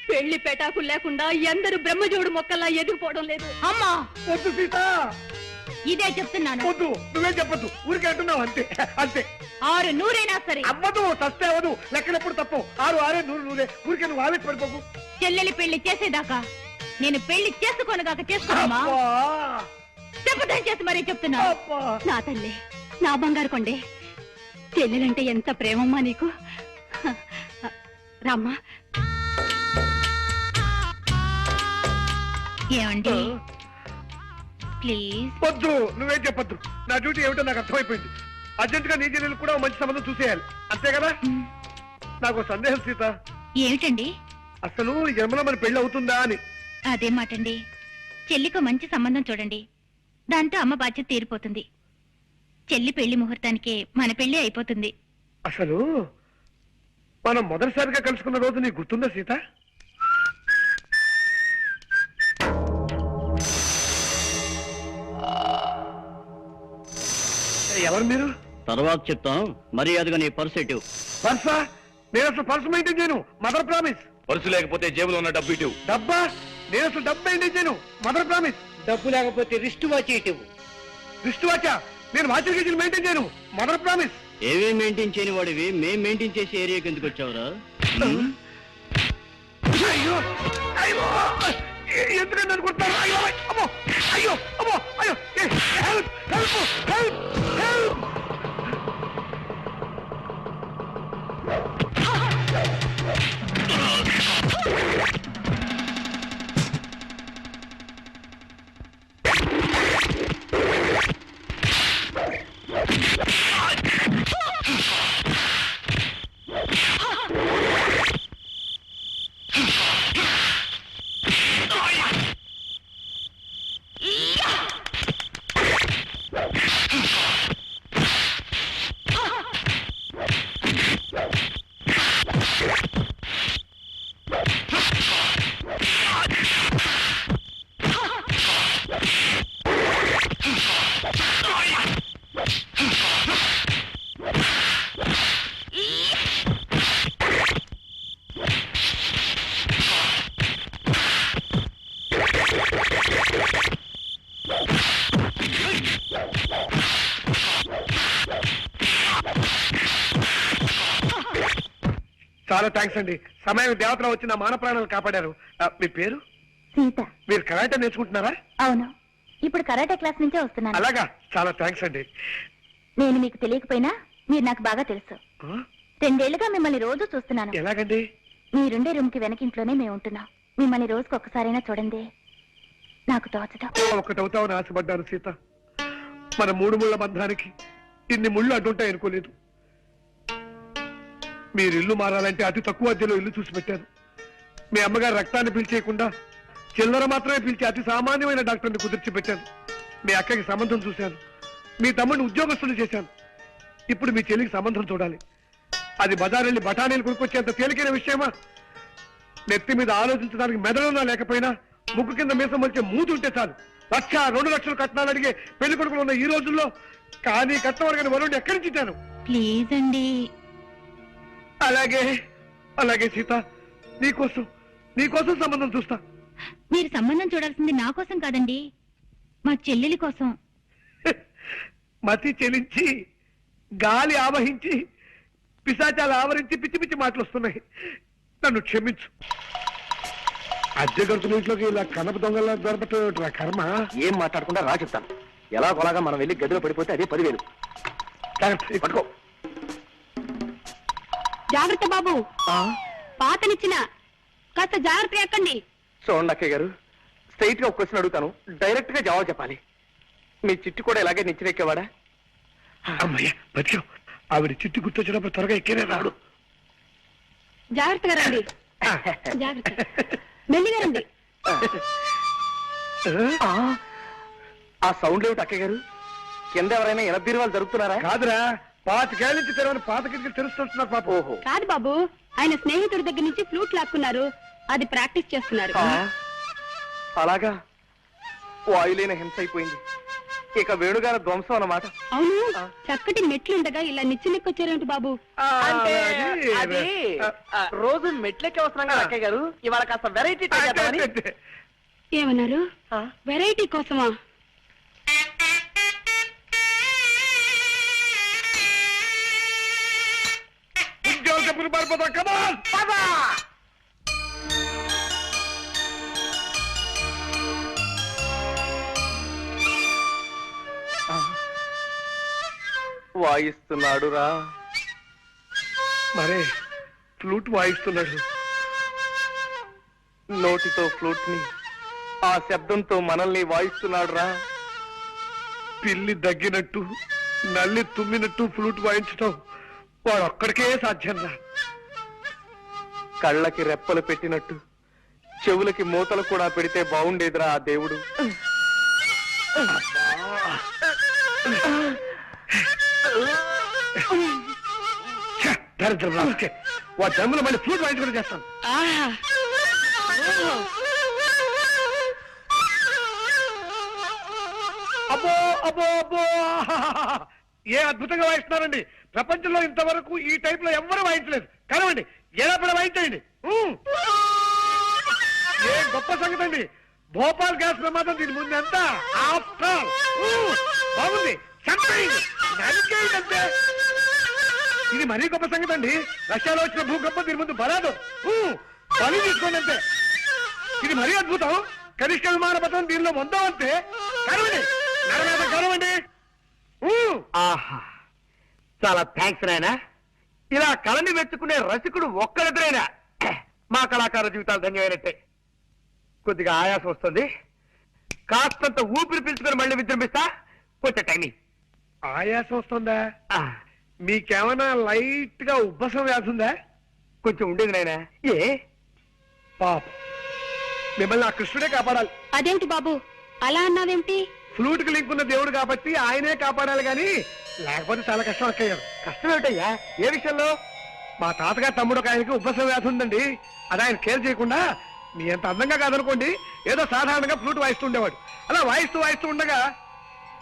పెళ్లి పెటాకులు లేకుండా ఎందరు బ్రహ్మజోడు మొక్కల్లా ఎదిగిపోవడం లేదు. అమ్మా వద్దు సీత, ఇదే చెప్తున్నాను. వద్దు, నువ్వే చెప్పొద్దు. ఊరికే అంటున్నావు అంతే అంతే. 600 సరే. అవ్వదు, సస్తే అవ్వదు. లెక్కలెప్పుడు తప్పు. 6 6 100 100. ఊరికే నువ్వు ఆవేశ పడిపోకు. చెల్లెలి పెళ్లి చేసేదాకా నేను పెళ్లి చేసుకోనుగాక చేసుకోనమ్మా. చెప్పదని చేసి మరీ చెప్తున్నా. నా తల్లి, నా బంగారు కొండే, చెల్లెలంటే ఎంత ప్రేమమ్మా నీకు. రామ్మా. ఏమండి ప్లీజ్. వద్దు, నువ్వేం చెప్పొద్దు. నా డ్యూటీ ఏమిటో నాకు అర్థమైపోయింది. అర్జెంట్ గా నీ చెల్లెలు కూడా ఓ మంచి సంబంధం చూసేయాలి, అంతే కదా? నాకు ఓ సందేహం సీత. ఏమిటండి? అసలు ఈ జన్మలో మన పెళ్లి అవుతుందా అని. అదే మాటండి. చెల్లికి మంచి సంబంధం చూడండి, దాంతో అమ్మ బాధ్యత తీరిపోతుంది. చెల్లి పెళ్లి ముహూర్తానికే మన పెళ్లి అయిపోతుంది. అసలు మనం మొదటిసారిగా కలుసుకున్న రోజు నీకు గుర్తుందా సీత? ఎవరు మీరు? తర్వాత చెప్తాం, మర్యాదగా నీ పర్స్ ఎటు. పర్సా? నేను అసలు పర్సు మెయింటైన్ చేయను. Mother promise. పర్సు లేకపోతే జేబులో ఉన్న డబ్బు ఇటు. డబ్బా? నేను అసలు డబ్బు మెయింటైన్ చేయను. Mother promise. డబ్బు లేకపోతే రిస్ట్ వాచ్ ఇవ్వు. విష్ణువాచ నేను వాచర్ గీజీలు మెయింటైన్ చేయను. Mother promise. ఏవి మెయింటైన్ చేయని వాడివి మేం మెయింటైన్ చేసే ఏరియాకి ఎందుకు వచ్చావురా? అయ్యో అయ్యో ఎందుకంటే అనుకుంటున్నారు? అయ్యో అమ్మో అయ్యో అమ్మో అయ్యో హెల్ప్ హెల్ప్ హెల్ప్ హెల్ప్. చాలా థ్యాంక్స్ అండి. సమయం దేవతలో వచ్చి నా మాన ప్రాణాలు కాపాడారు. మీ పేరు? సీత. మీరు కరాటే నేర్చుకుంటున్నారా? అవును, ఇప్పుడు కరాటే క్లాస్ నుంచే వస్తున్నాను. అలాగా, చాలా థ్యాంక్స్ అండి. నేను మీకు తెలియకపోయినా మీరు నాకు బాగా తెలుసు. 2 ఏళ్లుగా మిమ్మల్ని రోజు చూస్తున్నాను. ఎలాగండి? మీరుండే రూమ్ కి వెనకింట్లోనే మేము ఉంటున్నాం. మిమ్మల్ని రోజుకు ఒక్కసారైనా చూడండి, నాకు తోచడం. ఒకటవుతామని ఆశపడ్డాను సీత. మన 3 ముళ్ళ బంధానికి ఇన్ని ముళ్ళు అడ్డుంటాయి అనుకోలేదు. మీరు ఇల్లు మారాలంటే అతి తక్కువ అద్దెలో ఇల్లు చూసి పెట్టాను. మీ అమ్మగారు రక్తాన్ని పీల్చేయకుండా చిల్లర మాత్రమే పీల్చి అతి సామాన్యమైన డాక్టర్ని కుదిర్చి పెట్టాను. మీ అక్కకి సంబంధం చూశాను. మీ తమ్ముడిని ఉద్యోగస్తులు చేశాను. ఇప్పుడు మీ చెల్లికి సంబంధం చూడాలి. అది బజారెళ్ళి బఠానీలు కొనుక్కొచ్చేంత తేలికైన విషయమా? నెత్తి మీద ఆలోచించడానికి మెదడున్నా లేకపోయినా ముక్కు కింద మీసం వచ్చే మూతుంటే చాలు 1,00,000, 2 లక్షలు కట్నాలు అడిగే పెళ్లి కొడుకులు ఉన్న ఈ రోజుల్లో కానీ కట్నం అడగని వరుణ్ణి ఎక్కడి నుంచి ఇచ్చాను? ప్లీజ్ అండి. అలాగే అలాగే సీత, నీకోసం సంబంధం చూస్తా. మీరు సంబంధం చూడాల్సింది నా కోసం కాదండి, మా చెల్లెలి కోసం. మతి చెలించి గాలి ఆవహించి పిశాచాలు ఆవరించి పిచ్చి పిచ్చి మాటలు వస్తున్నాయి. నన్ను క్షమించు. అద్దె గడుతున్న ఇంట్లోకి ఇలా కనప దొంగలా దొరకటం కర్మ. ఏం మాట్లాడకుండా రా చెప్తాను. ఎలా కొలాగా మనం వెళ్ళి గదిలో పడిపోతే అదే 10,000. పట్టుకో. జాగ్రత్త బాబు, పాతనిచ్చిన కాస్త జాగ్రత్త ఎక్కండి. చూడండి అక్కయ్య గారు, స్ట్రైట్ గా ఒక క్వశ్చన్ అడుగుతాను, డైరెక్ట్ గా జవాబు చెప్పాలి. మీ చిట్టు కూడా ఇలాగే నిచ్చినెక్కేవాడా? అమ్మయ్య బతికాం. ఆవిడ చిట్టు గుర్తొచ్చినప్పుడు త్వరగా ఎక్కేనే రాడు. జాగ్రత్తగా రండి, జాగ్రత్త, మెల్లిగా రండి. ఆ సౌండ్ ఏమిటి అక్కయ్య గారు? కింద ఎవరైనా ఎనబీరువాళ్ళు జరుగుతున్నారా? కాదురా, 25 ఏళ్ళ నుంచి తెరవని పాత కిటికీలు తెరుస్తున్నారు పాప. ఓహో, కాదు బాబు, ఆయన స్నేహితుడి దగ్గర నుంచి ఫ్లూట్ లాక్కున్నారు, అది ప్రాక్టీస్ చేస్తున్నారు. అలాగా, వాయులేని హింస అయిపోయింది. ఇక వేణుగారి ధ్వంసం అన్నమాట. అవును, చక్కటి మెట్లుండగా ఇలా నిచ్చెనెక్కొచ్చారేమిటి బాబు? అంటే అది రోజు మెట్లెక్కి వస్తున్నాం కదా అక్కయ్య గారు, ఇవాళ కాస్త వెరైటీ ట్రై చేద్దామని. ఏమన్నారు? వెరైటీ కోసమా? చెప్పులు పారిపోతా. కమాన్ పదా. వాయిస్తున్నాడు రా. మరే ఫ్లూట్ వాయిస్తున్నాడు. నోటితో ఫ్లూట్ ని, ఆ శబ్దంతో మనల్ని వాయిస్తున్నాడు రా. పిల్లి దగ్గినట్టు నల్లి తుమ్మినట్టు ఫ్లూట్ వాయించటం వాడు ఒక్కడికే సాధ్యం రా. కళ్ళకి రెప్పలు పెట్టినట్టు చెవులకి మూతలు కూడా పెడితే బాగుండేదిరా ఆ దేవుడు. దరిద్రం రాకే, వాడు జన్మలో మళ్ళీ ఫ్లూట్ వాయించుకుని చేస్తాను. అబ్బో అబ్బో అబ్బో, ఏ అద్భుతంగా వాయిస్తున్నారండి. ప్రపంచంలో ఇంతవరకు ఈ టైప్ లో ఎవ్వరూ వాయించలేదు. కనవండి, ఎలా పడ వాయించండి. ఏ గొప్ప సంగతి అండి. భోపాల్ గ్యాస్ ప్రమాదం దీని ముందు ఎంత ఆఫ్టర్ బాగుంది నరికేయండి. ఇది మరీ గొప్ప సంగతి అండి. రష్యాలో వచ్చిన భూకంపం దీని ముందు బలాదు బలి తీసుకోండి అంతే. ఇది మరీ అద్భుతం. కనిష్ట విమాన పథకం దీనిలో పొందాం అంతే. కరవండి కరవండి. ఆహా, చాలా థ్యాంక్స్ నాయనా. ఇలా కళని మెచ్చుకునే రసికుడు ఒక్కరిద్దరైనా మా కళాకార జీవితాలు ధన్యమైనట్టే. కొద్దిగా ఆయాసం వస్తుంది, కాస్తంత ఊపిరి పీల్చుకొని మళ్ళీ విజృంభిస్తా. కొంచెం టైమింగ్. ఆయాసం వస్తుందా? మీకేమైనా లైట్ గా ఉబ్బసం వ్యాధి ఉందా? కొంచెం ఉండేది నాయనా. ఏ పాప మిమ్మల్ని ఆ కృష్ణుడే కాపాడాలి. అదేమిటి బాబు అలా అన్నావేమిటి? ఫ్లూట్ కి లింక్ ఉన్న దేవుడు కాబట్టి ఆయనే కాపాడాలి గాని లేకపోతే చాలా కష్టం అక్కయ్యారు. కష్టం ఏమిటయ్యా? ఏ విషయంలో? మా తాతగారు తమ్ముడు ఒక ఆయనకి ఉబ్బసం వ్యాధి ఉందండి. అది ఆయన కేర్ చేయకుండా మీ అంత అందంగా కాదనుకోండి ఏదో సాధారణంగా ఫ్లూట్ వాయిస్తూ ఉండేవాడు. అలా వాయిస్తూ ఉండగా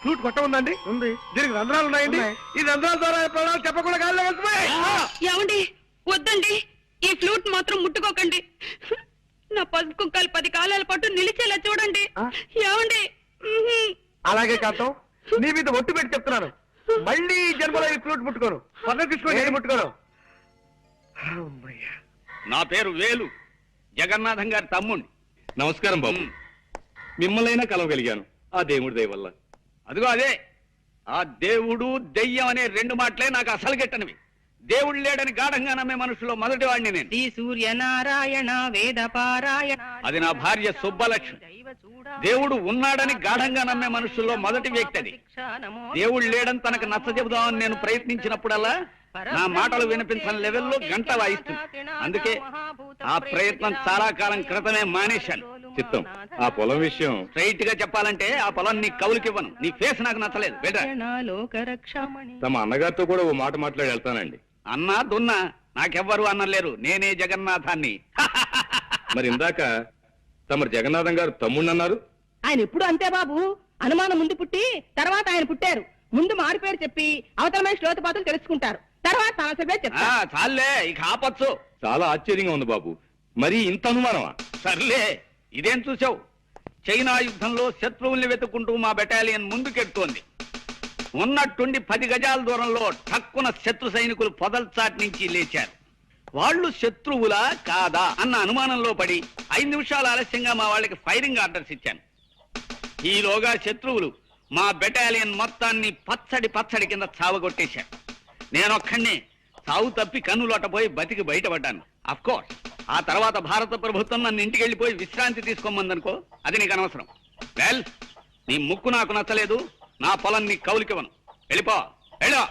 ఫ్లూట్ కొట్ట ఉందండి. ఉంది. దీనికి రంధ్రాలు ఉన్నాయండి. ఈ రంధ్రాల ద్వారా ప్రాణాలు చెప్పకుండా గాల్లో వెళ్తున్నాయి. ఏమండి వద్దండి, ఈ ఫ్లూట్ మాత్రం ముట్టుకోకండి. నా పసుపు కుక్కలు 10 కాలాల పాటు నిలిచేలా చూడండి. ఏమండి? అలాగే కాంతం, నీ మీద ఒట్టు పెట్టి చెప్తున్నాను, మళ్ళీ ఈ జన్మలో ఈ ఫ్లూట్ ముట్టుకోను. పక్కన తీసుకోండి. ముట్టుకోను. అమ్మయ్యా. నా పేరు వేలు, జగన్నాథం గారి తమ్ముణ్ణి. నమస్కారం బాబు. మిమ్మల్నైనా కలవగలిగాను ఆ దేవుడి దయ వల్ల. అదిగో అదే, ఆ దేవుడు దెయ్యం అనే 2 మాటలే నాకు అసలు గెట్టనివి. దేవుడు లేడని గాఢంగా నమ్మే మనుషులో మొదటి వాడిని నేను. శ్రీ సూర్యనారాయణ వేద పారాయణ. అది నా భార్య సుబ్బలక్ష్మి. దేవుడు ఉన్నాడని గాఢంగా నమ్మే మనుషుల్లో మొదటి వ్యక్తి అది. దేవుడు లేడని తనకు నచ్చ చెబుదామని నేను ప్రయత్నించినప్పుడల్లా నా మాటలు వినిపించని లెవెల్లో గంట వాయిస్తుంది. అందుకే ఆ ప్రయత్నం చాలా కాలం క్రితమే మానేశాను. చిత్తం, ఆ పొలం విషయం స్ట్రైట్ గా చెప్పాలంటే ఆ పొలం నీ కవులకివ్వను. నీ ఫేస్ నాకు నచ్చలేదు. బెటర్ తమ అన్నగారితో కూడా ఓ మాట మాట్లాడి వెళ్తానండి. అన్నా దున్నా నాకెవ్వరు అన్నలేరు. నేనే జగన్నాథాన్ని. మరి ఇందాక తమరు జగన్నాథం గారు తమ్ముడు అన్నారు. ఆయన ఎప్పుడు అంతే బాబు. అనుమానం ముందు పుట్టి తర్వాత ఆయన పుట్టారు. ముందు మారు పేరు చెప్పి అవతల మనిషి లోతుపాతులు తెలుసుకుంటారు. తర్వాత సమస్య పేరు చెప్తారు. చాలే, ఇక ఆపచ్చు. చాలా ఆశ్చర్యంగా ఉంది బాబు. మరి ఇంత అనుమానమా? సర్లే, ఇదేం చూసావు? చైనా యుద్ధంలో శత్రువుల్ని వెతుక్కుంటూ మా బెటాలియన్ ముందుకెడుతోంది. ఉన్నట్టుండి 10 గజాల దూరంలో ఠక్కున శత్రు సైనికులు పొదల్చాటి నుంచి లేచారు. వాళ్ళు శత్రువులా కాదా అన్న అనుమానంలో పడి 5 నిమిషాలు ఆలస్యంగా మా వాళ్ళకి ఫైరింగ్ ఆర్డర్స్ ఇచ్చాను. ఈలోగా శత్రువులు మా బెటాలియన్ మొత్తాన్ని పచ్చడి కింద చావగొట్టేశారు. నేనొక్కడినే చావు తప్పి కన్నులోటపోయి బతికి బయటపడ్డాను. అఫ్కోర్స్ ఆ తర్వాత భారత ప్రభుత్వం నన్ను ఇంటికి వెళ్ళిపోయి విశ్రాంతి తీసుకోమందనుకో, అది నీకు అనవసరం. వెల్, నీ ముక్కు నాకు నచ్చలేదు, నా పొలం నీ కౌలికివ్వను. వెళ్ళిపో, వెళ్ళో.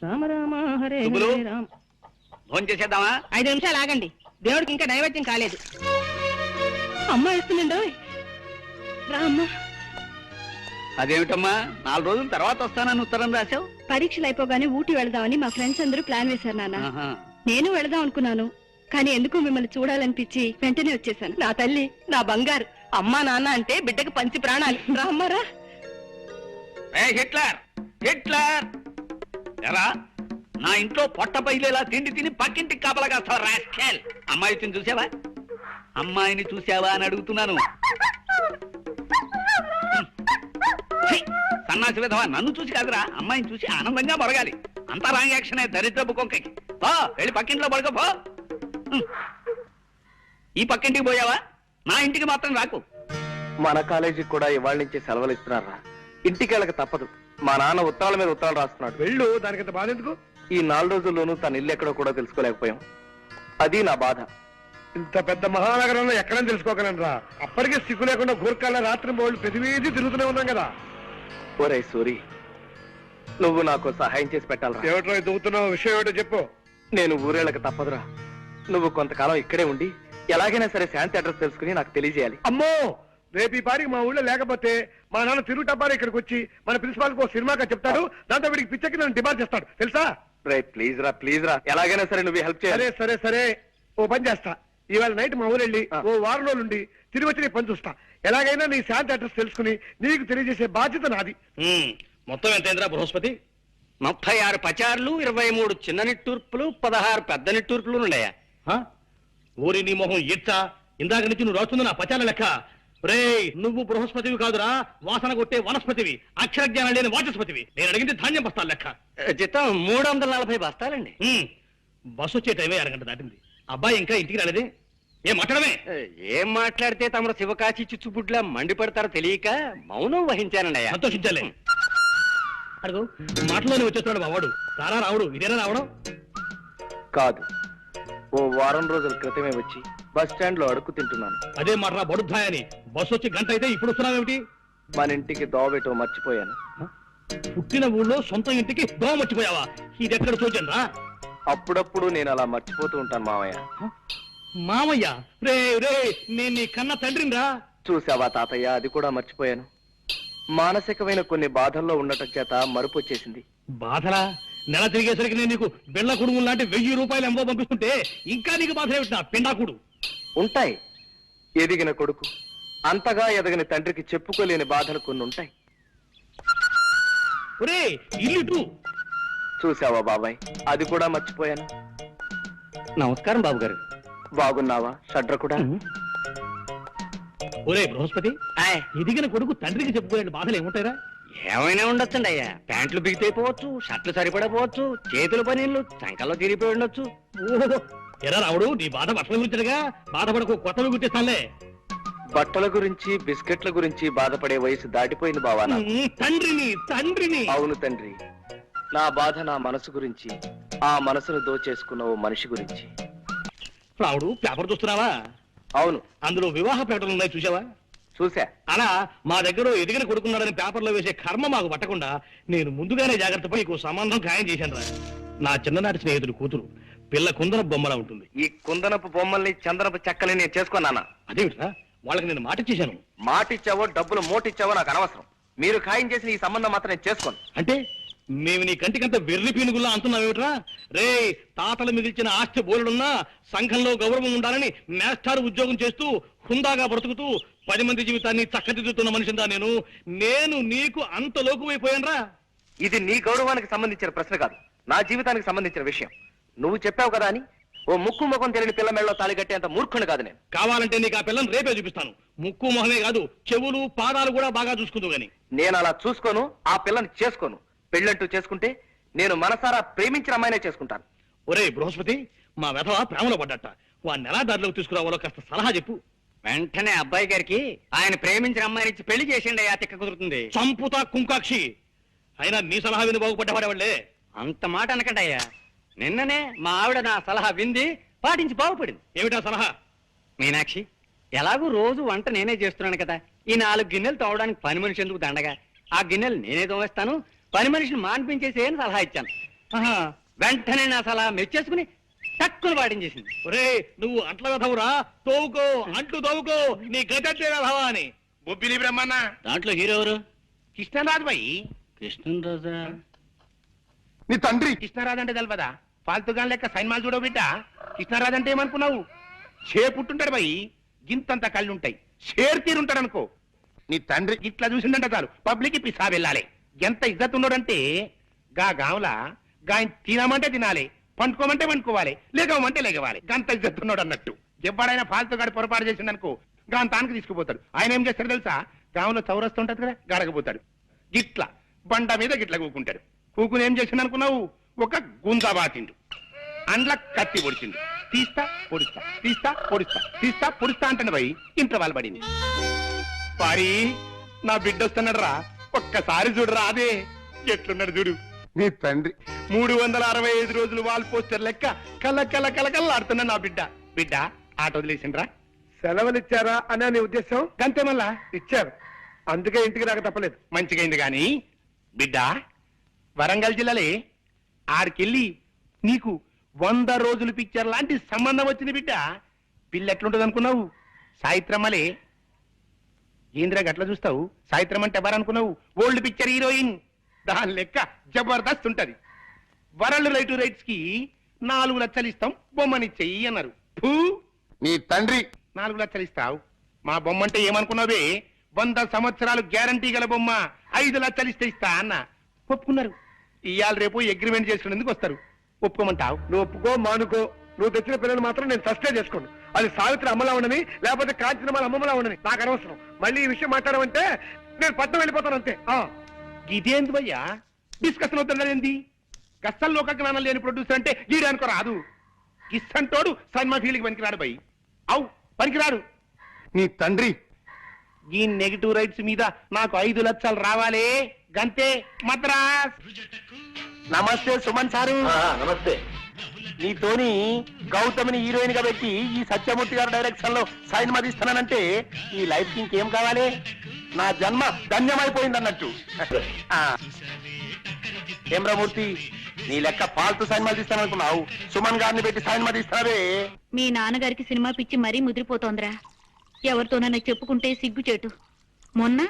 రామ రామ హరే శుభులు, హరే రామ. భోజనం చేసేద్దామా? 5 నిమిషాలు ఆగండి, దేవుడికి ఇంకా నైవేద్యం కాలేదు. అమ్మ వేస్తుందండి. రామ్మ. అదేమిటమ్మా 4 రోజుల తర్వాత వస్తానని ఉత్తరం రాశావు? పరీక్షలు అయిపోగానే ఊటీ వెళదామని మా ఫ్రెండ్స్ అందరూ ప్లాన్ వేశారు నాన్న. ఆహా. నేను వెళదాం అనుకున్నాను, కానీ ఎందుకు మిమ్మల్ని చూడాలనిపించి వెంటనే వచ్చేసాను. నా తల్లి, నా బంగారు. అమ్మా నాన్న అంటే బిడ్డకి పంచి ప్రాణాలు. రామ్మారా. హిట్లర్ హిట్లర్ ఎరా, నా ఇంట్లో పొట్ట పైలేలా తిండి తిని పక్కింటికి కాపలా కాస్తావా రాస్కెల్? అమ్మాయిని చూసావా? అమ్మాయిని చూసావా అని అడుగుతున్నాను. ఛీ, సన్నాసి విధవా, నన్ను చూసి కాదురా, అమ్మాయిని చూసి ఆనందంగా మొరగాలి. అంతా రాంగ్ యాక్షనే దరిద్రపు కుక్కకి. పో, వెళ్ళి పక్కింట్లో పడుకో పో. ఈ పక్కింటికి పోయావా? నా ఇంటికి మాత్రం రాకు. మన కాలేజీకి కూడా ఇవాళ నుంచి సెలవులు ఇస్తున్నారా? ఇంటికి వెళ్ళక తప్పదు. మా నాన్న ఉత్తరాల మీద ఉత్తరాలు రాస్తున్నాడు. వెళ్ళు, దానికంత బాధ ఎందుకు? ఈ 4 రోజుల్లోనూ తన ఇల్లు ఎక్కడో కూడా తెలుసుకోలేకపోయాం. అది నా బాధ. ఇంత పెద్ద మహానగరంలో ఎక్కడని తెలుసుకోగలనరా? అప్పటికే సిగ్గు లేకుండా గూర్ఖాల రాత్రి బోళ్ళు ప్రతివీధి తిరుగుతూనే ఉన్నాం కదా. ఒరే సూరి, నువ్వు నాకు సహాయం చేసి పెట్టాలరా. ఏమిటో దూతున్నావు? విషయం ఏమిటో చెప్పు. నేను ఊరేళ్ళక తప్పదురా. నువ్వు కొంతకాలం ఇక్కడే ఉండి ఎలాగైనా సరే శాంతి అడ్రస్ తెలుసుకుని నాకు తెలియజేయాలి. అమ్మో, రేపు ఈ పారికి మా ఊళ్ళో లేకపోతే మా నాన్న తిరుగుటబ్బారు ఇక్కడికి వచ్చి మన ప్రిన్సిపాల్ కు సినిమాగా చెప్తారు. దాంతో వీడికి పిచ్చకి నన్ను డిమాండ్ చేస్తాడు, తెలుసా? రే ప్లీజ్ రా, ఎలాగైనా సరే నువ్వు హెల్ప్ చేయాలి. సరే ఓ పని చేస్తా. ఇవాళ నైట్ మా ఊరు వెళ్ళి ఓ వారం రోజులు నుండి తిరిగి వచ్చి నీ పని చూస్తా. ఎలాగైనా నీ శాంతి అడ్రస్ తెలుసుకుని నీకు తెలియజేసే బాధ్యత నాది. మొత్తం ఎంతైందిరా బృహస్పతి? 36 పచార్లు, 23 చిన్న నిట్టూర్పులు, 16 పెద్ద నిట్టూర్పులు ఉన్నాయా? ఊరి నీ మొహం ఇచ్చా ఇందాక నుంచి నువ్వు రాస్తుంది నా పచాల లెక్క. రే, నువ్వు బృహస్పతివి కాదురా, వాసన కొట్టే వనస్పతివి, అక్షర జ్ఞానం లేని వాచస్పతివి. నేను అడిగింది ధాన్యం బస్తాల లెక్క. జీతం 340 బస్తాలండి. బస్సు వచ్చే టైమే అరగంట దాటింది. అబ్బాయి ఇంకా ఇంటికి రాలేదే? ఏం మాట్లాడమే? ఏం మాట్లాడితే తమరు శివకాశి చిచ్చుబుడ్లా మండిపడతారో తెలియక మౌనం వహించానండి. సంతోషించాలే. అడుగు, మాటలోనే వచ్చేస్తున్నాడు మా వాడు. రారా రావుడు, ఇదేనా రావడం? కాదు, ఓ వారం రోజుల క్రితమే వచ్చి బస్ స్టాండ్ లో అడుక్కు తింటున్నాను. అదే మాట్రా బడుద్దాయని. బస్సు వచ్చి గంట అయితే ఇప్పుడు వస్తున్నావేమిటి? మన ఇంటికి దోవెటో మర్చిపోయాను. పుట్టిన ఊళ్ళో సొంత ఇంటికి దోమ మర్చిపోయావా? ఇది ఎక్కడ చూచాను రా. అప్పుడప్పుడు నేను అలా మర్చిపోతూ ఉంటాను మామయ్య. మామయ్య? రే రే, నేను నీ కన్న తండ్రిని రా. చూసావా తాతయ్య, అది కూడా మర్చిపోయాను. మానసికమైన కొన్ని బాధల్లో ఉండటం చేత మరుపు వచ్చేసింది. బాధరా? నెల తిరిగేసరికి నేను నీకు బిళ్ళ కుడుము లాంటి 1000 రూపాయలు ఎంబో పంపిస్తుంటే ఇంకా నీకు బాధ ఏమిటి? నా పిండాకుడు. ఉంటాయి. ఎదిగిన కొడుకు అంతగా ఎదగని తండ్రికి చెప్పుకోలేని బాధలు కొన్ని ఉంటాయి. ఒరే, ఇల్లు చూసావా బాబాయ్, అది కూడా మర్చిపోయాను. నమస్కారం బాబు గారు. బాగున్నావా షడ్ర కూడా? ఒరే బృహస్పతి, ఎదిగిన కొడుకు తండ్రికి చెప్పుకోలేని బాధలు ఏముంటాయిరా? ఏమైనా ఉండొచ్చండి అయ్యా. ప్యాంట్లు బిగితైపోవచ్చు, షర్ట్లు సరిపడపోవచ్చు, చేతుల పనీళ్ళు చంకల్లో తిరిగిపోయి ఉండొచ్చు. ఓహో, ఎరా రావుడు, నీ బాధ బట్టల గురించిగా. బాధపడకు, కొత్తవి గుర్తిస్తానులే. బట్టల గురించి బిస్కెట్ల గురించి బాధపడే వయసు దాటిపోయింది బావా. తండ్రిని. అవును తండ్రి, నా బాధ నా మనసు గురించి, ఆ మనసును దోచేసుకున్న ఓ మనిషి గురించి. రావుడు, పేపర్ చూస్తున్నావా? అవును. అందులో వివాహ ప్రకటనలు ఉన్నాయి, చూసావా? చూసా. అలా మా దగ్గర ఎదిగిన కొడుకున్నాడని పేపర్లో వేసే కర్మ మాకు పట్టకుండా నేను ముందుగానే జాగ్రత్త పడి ఇంకో సంబంధం ఖాయం చేశాను రా. నా చిన్ననాటి స్నేహితుడు కూతురు, పిల్ల కుందనపు బొమ్మలా ఉంటుంది. ఈ కుందనపు బొమ్మల్ని చందనపు చెక్కని నేను చేసుకున్నానా? అదేమిట్రా, వాళ్ళకి నేను మాట ఇచ్చేశాను. మాటిచ్చావో డబ్బులు మోటిచ్చావో నాకు అనవసరం. మీరు ఖాయం చేసిన ఈ సంబంధం మాత్రం నేను చేసుకోను. అంటే మేము నీ కంటికంత వెర్రి పీనుగుల్లా అంటున్నావేమిట్రా? రే, తాతలు మిగిల్చిన ఆస్తి బోలుడున్నా సంఘంలో గౌరవం ఉండాలని మేస్టార్ ఉద్యోగం చేస్తూ హుందాగా బ్రతుకుతూ 10 మంది జీవితాన్ని చక్కదిద్దుతున్న మనిషిందా నేను నీకు అంత లోకువైపోయానరా? ఇది నీ గౌరవానికి సంబంధించిన ప్రశ్న కాదు, నా జీవితానికి సంబంధించిన విషయం. నువ్వు చెప్పావు కదా అని ఓ ముక్కు ముఖం తెలియని పిల్ల మెళ్ళలో తాళి కట్టేంత మూర్ఖుని కాదు నేను. కావాలంటే నీకు ఆ పిల్లని రేపే చూపిస్తాను. ముక్కు మొహమే కాదు, చెవులు పాదాలు కూడా బాగా చూసుకుందు గాని. నేను అలా చూసుకోను, ఆ పిల్లని చేసుకోను. పెళ్ళంటూ చేసుకుంటే నేను మనసారా ప్రేమించిన అమ్మాయినే చేసుకుంటాను. ఒరే బృహస్పతి, మా వెధవ ప్రేమలో పడ్డట. వాడిని ఎలా దారిలోకి తీసుకురావాలో కాస్త సలహా చెప్పు. వెంటనే అబ్బాయి గారికి ఆయన ప్రేమించిన అమ్మాయినిచ్చి పెళ్లి చేసిండి, ఆ తిక్క కుదురుతుంది. చంపుతా కుంకాక్షి. అయినా నీ సలహా విని బాగుపడ్డవాడేవాళ్లే. అంత మాట అనకండి అయ్యా. నిన్ననే మా ఆవిడ నా సలహా వింది, పాటించి బాగుపడింది. ఏమిటా సలహా? మీనాక్షి, ఎలాగూ రోజు వంట నేనే చేస్తున్నాను కదా, ఈ 4 గిన్నెలు తోవడానికి పని మనిషి ఎందుకు దండగా? ఆ గిన్నెలు నేనే తోవేస్తాను, పని మనిషిని మాన్పించేసే అని సలహా ఇచ్చాను. వెంటనే నా సలహా మెచ్చేసుకుని తక్కువ పాటించేసింది. ఒరే, నువ్వు అంట్ల వెధవురా, తోవుకో, అంట్లు తోవుకో, నీ గతంటే వెధవా అని. బొబ్బిలి బ్రహ్మన్న దాంట్లో హీరో ఎవరు? కృష్ణరాజు బాయి. కృష్ణరాజా? నీ తండ్రి కృష్ణరాజు అంటే తెలవదా? ఫాల్తుగా లెక్క సైన్మాలు చూడవు బిడ్డ. కృష్ణరాజు అంటే ఏమనుకున్నావు? పుట్టుంటాడు బాయి, గింతంత కళ్ళు ఉంటాయి, షేర్ తీరుంటాడు అనుకో. నీ తండ్రి ఇట్లా చూసిందంట చాలు పబ్లిక్ పిసా వెళ్ళాలి. ఎంత ఇజ్జత్ ఉన్నాడంటే గా గాంలా గాయన తినమంటే తినాలి, పండుకోమంటే పండుకోవాలి, లేకమంటే లేకవాలి. గంత ఇజ్జత్ ఉన్నాడు అన్నట్టు. ఎవడైనా ఫాల్తుగాడి పొరపాటు చేసిండనుకో గాని తానికి తీసుకుపోతాడు. ఆయన ఏం చేస్తాడు తెలుసా? గాంలో చౌరస్తూ ఉంటది కదా, గడకపోతాడు. గిట్ల బండ మీద గిట్ల కూకుంటాడు. కూకుని ఏం చేసిండు అనుకున్నావు? ఒక గుంజా బాతిండు, అండ్ల కత్తి పొడిచిండు. తీస్తా పొడుస్తా, తీస్తా పొడుస్తా, తీస్తా పొడుస్తా అంటాడు భయ్. ఇంట్లో వాళ్ళు పడింది. పారి, నా బిడ్డ వస్తున్నాడు రా, ఒక్కసారి చూడరా. అదే ఎట్లున్నాడు చూడు నీ తండ్రి. 365 రోజులు వాల్ పోస్టర్ లెక్క కళ్ళ కళ్ళ కళ్ళ కళ్ళ ఆడుతున్నా నా బిడ్డ. బిడ్డ ఆట వదిలేసిండ్రా. సెలవులు ఇచ్చారా అనే నీ ఉద్దేశం? గంతే మళ్ళా ఇచ్చారు, అందుకే ఇంటికి రాక తప్పలేదు. మంచిగైంది గాని బిడ్డ, వరంగల్ జిల్లాలే ఆడికెళ్ళి నీకు 100 రోజులు పిక్చర్ లాంటి సంబంధం వచ్చింది బిడ్డ. పిల్ల ఎట్లుంటది అనుకున్నావు? సాయిత్రమ్మలే. ఏంద్రా గట్ల చూస్తావు? సాయిత్రం అంటే ఎవరనుకున్నావు? Old picture heroine. దాని లెక్క జబర్దస్త్ ఉంటది. వరల్డ్ రైట్స్ కి 4 లక్షలు ఇస్తాం, బొమ్మనిచ్చేయి అన్నారు. నీ తండ్రి 4 లక్షలు ఇస్తావు? మా బొమ్మ అంటే ఏమనుకున్నావే? 100 సంవత్సరాలు గ్యారంటీ గల బొమ్మ, 5 లక్షలు ఇస్తా అన్న. ఒప్పుకున్నారు. ఇవాళ రేపు అగ్రిమెంట్ చేసుకునేందుకు వస్తారు. ఒప్పుకోమంటావు? నువ్వు ఒప్పుకో మానుకో, నువ్వు తెచ్చిన పిల్లలు మాత్రం నేను సస్టే చేసుకోను. అది సావిత్రి అమ్మలా ఉండని లేకపోతే కాంచనమాల అమ్మమ్మలా ఉండని నాకు అనవసరం. మళ్ళీ ఈ విషయం మాట్లాడమంటే నేను పట్నం వెళ్ళిపోతాను అంతే. ఇదేంది భయ్యా డిస్కషన్ అవుతున్నదేంది? గస్తల్ లోక జ్ఞానం లేని ప్రొడ్యూసర్ అంటే గీయడానికి రాదు. ఇస్సంటోడు సినిమా ఫీల్డ్కి పనికిరాడు భయ్. అవు పనికిరాడు. నీ తండ్రి ఈ నెగిటివ్ రైట్స్ మీద నాకు 5 లక్షలు రావాలే గంతే మద్రాస్. నమస్తే సుమన్ సారు. నమస్తే. నీతోని గౌతమిని హీరోయిన్ గా పెట్టి ఈ సత్యమూర్తి గారి డైరెక్షన్ లో సైన్ మదిస్తానంటే ఈ లైఫ్ కి ఇంకేం కావాలి? నా జన్మ ధన్యమైపోయింది అన్నట్టు. హేమ్రమూర్తి, నీ లెక్క ఫాల్తు సైన్ మదిస్తాననుకున్నావు, సుమన్ గారిని పెట్టి సైన్ మదిస్తావే. మీ నాన్నగారికి సినిమా పిచ్చి మరీ ముదిరిపోతోందిరా. ఎవరితోనన్నా చెప్పుకుంటే సిగ్గుచేటు. మొన్న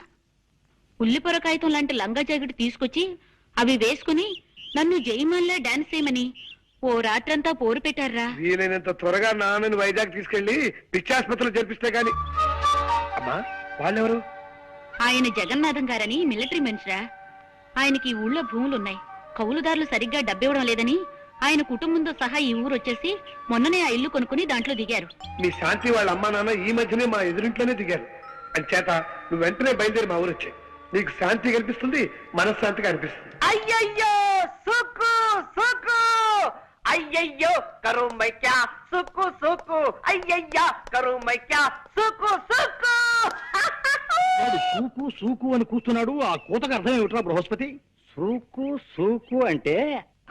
ఉల్లిపొర కాగితం లాంటి లంగా జాకెట్ తీసుకొచ్చి అవి వేసుకుని నన్ను జయమాన్లా డాన్స్ చేయమని ఓ రాత్రంతా పోరు పెట్టారా. వీలైనంత త్వరగా నాన్నని వైజాగ్ తీసుకెళ్లి పిచ్చాసుపత్రిలో చేర్పిస్తే గాని. అమ్మా వాళ్ళెవరు? ఆయన జగన్నాథం గారని మిలిటరీ మనిషిరా. ఆయనకి ఈ ఊళ్ళో భూములున్నాయి. కౌలుదారులు సరిగ్గా డబ్బివ్వడం లేదని ఆయన కుటుంబంతో సహా ఈ ఊరు వచ్చేసి మొన్ననే ఆ ఇల్లు కొనుక్కుని దాంట్లో దిగారు. మీ శాంతి వాళ్ళ అమ్మా నాన్న ఈ మధ్యనే మా ఎదురింట్లోనే దిగారు. అంచేత నువ్వు వెంటనే బయలుదేరి మా ఊరు వచ్చాయి. నీకు శాంతి కనిపిస్తుంది, మనశ్శాంతిగా అనిపిస్తుంది. అయ్యయ్యో సుక్కు సుక్కు, అయ్యయ్యో కరు మైక్యా సుక్కు సుక్కు, అయ్యయ్యా కరు మైక్యా సుక్కు సుక్కు. సూకు సూకు అని కూస్తున్నాడు. ఆ కూతకు అర్థం ఏమిట్రా బృహస్పతి? సూకు సూకు అంటే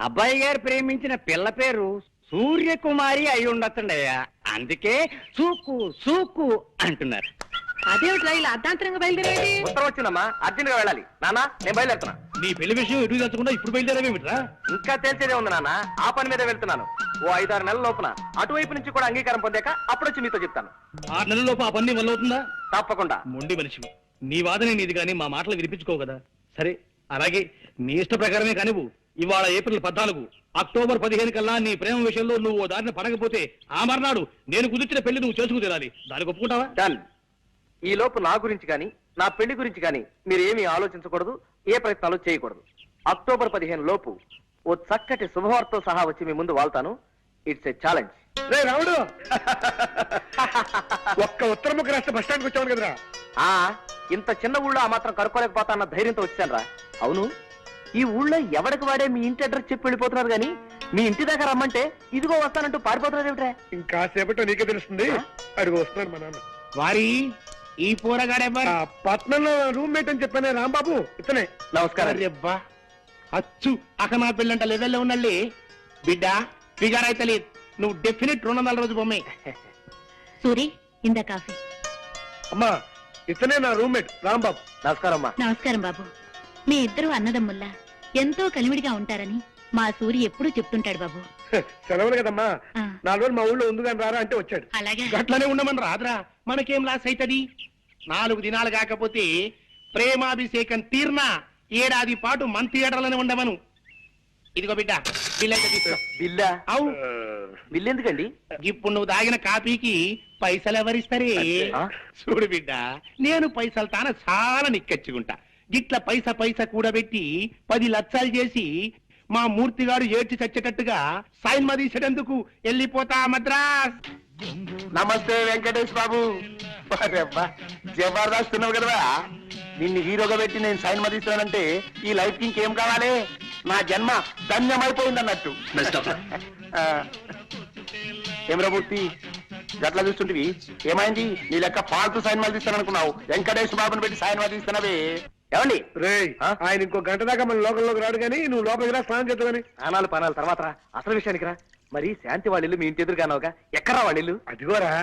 అబ్బాయి గారు ప్రేమించిన పిల్ల పేరు సూర్యకుమారి అయి ఉండొచ్చండయ్యా. అందుకే సూకు సూకు అంటున్నారు. అదేమిట్రా ఇలా అర్ధాంతరంగా బయలుదేరేది? ఉత్తరం వచ్చిందమ్మా, అర్జెంట్ గా వెళ్ళాలి. నాన్న నేను బయలుదేరుతున్నా. నీ పెళ్లి విషయం ఎటు తెచ్చకుండా ఇప్పుడు బయలుదేరేమిట్రా? ఇంకా తెలిసేదే ఉంది నాన్న, ఆ పని మీద వెళ్తున్నాను. ఓ 5-6 నెలల లోపున అటువైపు నుంచి కూడా అంగీకారం పొందాక అప్పుడొచ్చి మీతో చెప్తాను. 6 నెలల్లోపు ఆ పని వల్ల అవుతుందా? తప్పకుండా. మొండి మనిషివి, నీ వాదనే నీది కానీ మా మాటలు వినిపించుకోవు కదా. సరే అలాగే నీ ఇష్ట ప్రకారమే కానివ్వు. ఇవాళ ఏప్రిల్ 14, అక్టోబర్ 15 కల్లా నీ ప్రేమ విషయంలో నువ్వు ఓ దారిని పడకపోతే ఆ మర్నాడు నేను కుదిర్చిన పెళ్లి నువ్వు చేసుకు తీరాలి. దానికి ఒప్పుకుంటావా? డన్. ఈ లోపు నా గురించి కానీ నా పెళ్లి గురించి కానీ మీరు ఏమీ ఆలోచించకూడదు, ఏ ప్రయత్నాలు చేయకూడదు. అక్టోబర్ 15 లోపు ఓ చక్కటి శుభవార్తతో సహా వచ్చి మీ ముందు వాళ్తాను. It's a challenge. రే రావుడు, ఒక్క ఉత్తర ముఖ రాష్ట్ర బస్ స్టాండ్కి వచ్చావు కదరా. ఇంత చిన్న ఊళ్ళో ఆ మాత్రం కనుక్కోలేకపోతా అన్న ధైర్యంతో వచ్చాను రా. అవును, ఈ ఊళ్ళో ఎవడికి వాడే మీ ఇంటి అడ్రస్ చెప్పి వెళ్ళిపోతున్నారు గానీ మీ ఇంటి దగ్గర రమ్మంటే ఇదిగో వస్తానంటూ పారిపోతున్నారు ఏమిట్రా? ఇంకాసేపట్లో నీకే తెలుస్తుంది. అడుగు వస్తున్నాడు మా నాన్న. వారి ఈ పోరగాడెవ్వరు? పట్నంలో రూమ్మేట్ అని చెప్పానే రాంబాబు, ఇతనే. నమస్కారం. అబ్బా అచ్చు అకమా పిల్లంట లెవెల్లో ఉన్నళ్ళి బిడ్డ ఫిగర్ అయితే లేదు. నువ్వు డెఫినెట్ 200 రోజు బొమ్మే. సూరి ఇందా కాఫీ. అమ్మా ఇతనే నా రూమ్మేట్ రాంబాబు. నమస్కారం అమ్మా. నమస్కారం బాబు. మీ ఇద్దరు అన్నదమ్ముల్లా ఎంతో కలివిడిగా ఉంటారని మా సూరి ఎప్పుడూ చెప్తుంటాడు బాబు. సెలవులు కదమ్మా, 4 రోజులు మా ఊళ్ళో ఉంది కానీ రారా అంటే వచ్చాడు. అలాగే గట్లనే ఉండమని రాదురా, మనకేం లాస్ అవుతుంది? 4 దినాలు కాకపోతే ప్రేమాభిషేకం తీర్నా ఏడాది పాటు మన థియేటర్లోనే ఉండమను. ఇదిగో బిడ్డ బిల్ అయితే తీసుకో. బిల్లా? అవు బిల్ ఎందుకండి? ఇప్పుడు నువ్వు తాగిన కాపీకి పైసలు ఎవరిస్తారే? చూడు బిడ్డ, నేను పైసలు తాన చాలా నిక్కచ్చుకుంటా. గిట్ల పైసా కూడబెట్టి 10 లక్షలు చేసి మా మూర్తిగాడు ఏడ్చి చచ్చేటట్టుగా సైన్ మదీసేటందుకు వెళ్ళిపోతా మద్రాస్. నమస్తే వెంకటేష్ బాబు. జబర్దస్త్ ఉన్నావు కదా, నిన్ను హీరోగా పెట్టి నేను సైన్ మదిస్తానంటే ఈ లైఫ్ కి ఇంకేం కావాలి? నా జన్మ ధన్యమైపోయింది అన్నట్టు. ఏమరామూర్తి గట్లా చూస్తుంటివి, ఏమైంది? నీ లెక్క ఫాల్తు సైన్ మదిస్తాననుకున్నావు, వెంకటేష్ బాబుని పెట్టి సైన్ మదిస్తున్నావే. ఏమండి రే ఆయన ఇంకో గంట దాకా మన లోకంలోకి రాడు కానీ నువ్వు లోపలికి రా, స్నానం చేద్దామని. పనాలు తర్వాత రా, అసలు విషయానికి రా. మరి శాంతి వాళ్ళిల్లు మీ ఇంటి ఎదురుగానవుగా, ఎక్కడ్రా వాళ్ళిల్లు? అదిగోరా.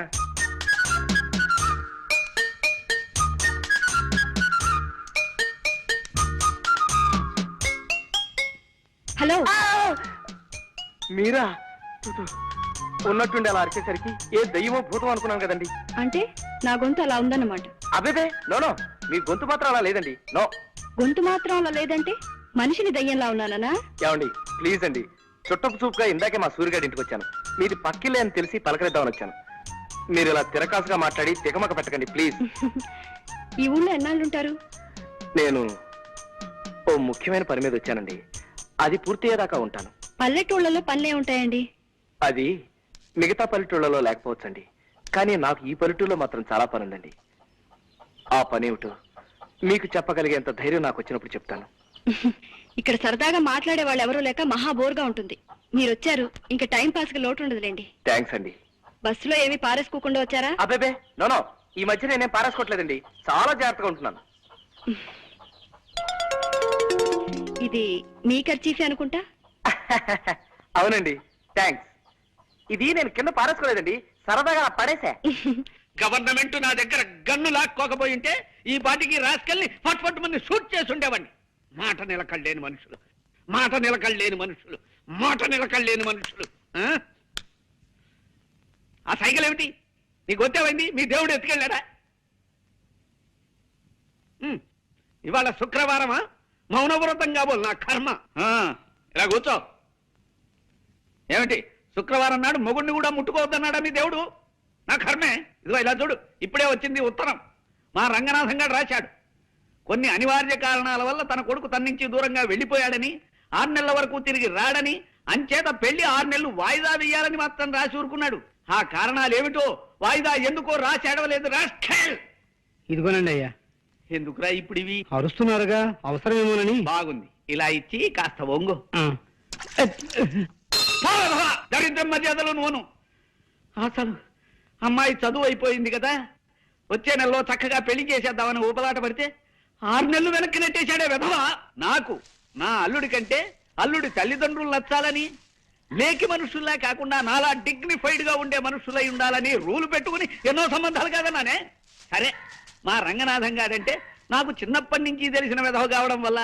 హలో, మీరా? ఉన్నట్టుండి అలా అరిచేసరికి ఏ దయ్యమో భూతం అనుకున్నాను కదండి. అంటే నా గొంతు అలా ఉందన్నమాట. అబేబే నో, మీ గొంతు మాత్రం అలా లేదండి. నో. గొంతు మాత్రం అలా లేదంటే మనిషిని దయ్యంలా ఉన్నానా? ఏమండి ప్లీజ్ అండి, చుట్టపు చూపుగా ఇందాకే మా సూర్యగాడి ఇంటికి వచ్చాను. మీది పక్కిలే అని తెలిసి పలకరిద్దామని వచ్చాను. మీరు ఇలా తిరకాసుగా మాట్లాడి తికమక పెట్టకండి ప్లీజ్. ఈ ఊళ్ళో ఎన్నాళ్ళుంటారు? నేను ఓ ముఖ్యమైన పని మీద వచ్చానండి, అది పూర్తయ్యేదాకా ఉంటాను. పల్లెటూళ్ళలో పనులే ఉంటాయండి. అది మిగతా పల్లెటూళ్ళలో లేకపోవచ్చండి, కానీ నాకు ఈ పల్లెటూరులో మాత్రం చాలా పని ఉందండి. ఆ పని ఏమిటో మీకు చెప్పగలిగేంత ధైర్యం నాకు వచ్చినప్పుడు చెప్తాను. ఇక్కడ సరదాగా మాట్లాడే వాళ్ళు ఎవరూ లేక మహా బోర్గా ఉంటుంది. మీరు వచ్చారు, ఇంకా టైం పాస్ కి లోటు ఉండదులేండి. థ్యాంక్స్ అండి. బస్సులో ఏమీ పారేసుకోకుండా వచ్చారా? అబ్బేబే నో, ఈ మధ్య నేనేం పారేసుకోవట్లేదండి, చాలా జాగ్రత్తగా ఉంటున్నాను. ఇది మీ ఖర్చీఫే అనుకుంటా. అవునండి, థ్యాంక్స్. ఇది నేను కింద పారేసుకోలేదండి, సరదాగా పడేసా. గవర్నమెంట్ నా దగ్గర గన్ను లాక్కోకపోయి ఉంటే ఈ పాటికి రాసుకెళ్ళి ఫట్ మంది షూట్ చేసి ఉండేవాడిని. మాట నిలకడలేని మనుషులు, మాట నిలకడలేని మనుషులు, మాట నిలకడలేని మనుషులు. ఆ సైకిల్ ఏమిటి నీకు వచ్చేవండి? మీ దేవుడు ఎత్తుకెళ్ళాడా? ఇవాళ శుక్రవారమా? మౌనవ్రతం కాబోలు నా కర్మ. ఇలా కూర్చో. ఏమిటి శుక్రవారం నాడు మొగుడిని కూడా ముట్టుకోవద్దన్నాడా మీ దేవుడు? నా కర్మే. ఇదిగో ఇలా చూడు, ఇప్పుడే వచ్చింది ఉత్తరం. మా రంగనాథం గారు రాశాడు. కొన్ని అనివార్య కారణాల వల్ల తన కొడుకు తన నుంచి దూరంగా వెళ్లిపోయాడని, 6 నెలల వరకు తిరిగి రాడని, అంచేత పెళ్లి 6 నెలలు వాయిదా వేయాలని మాత్రం రాసి ఊరుకున్నాడు. ఆ కారణాలు ఏమిటో వాయిదా ఎందుకో రాసి అడవలేదు. రాష్ట్ర ఇదిగోనండి అయ్యా. ఎందుకురా ఇప్పుడు ఇవి? అరుస్తున్నారుగా, అవసరమేమోనని. బాగుంది, ఇలా ఇచ్చి కాస్త ఒంగు. దరిద్రం మర్యాదలు నోను. అసలు అమ్మాయి చదువు అయిపోయింది కదా, వచ్చే నెలలో చక్కగా పెళ్లి చేసేద్దామని ఊపలాట పడితే 6 నెలలు వెనక్కి నెట్టేశాడే వెధవా. నాకు నా అల్లుడి కంటే అల్లుడి తల్లిదండ్రులు నచ్చాలని, లేకి మనుషుల్లా కాకుండా నాలా డిగ్నిఫైడ్ గా ఉండే మనుషులై ఉండాలని రూలు పెట్టుకుని ఎన్నో సంబంధాలు కాదన్నానే. సరే, మా రంగనాథం గారంటే నాకు చిన్నప్పటి నుంచి తెలిసిన వెధవ కావడం వల్ల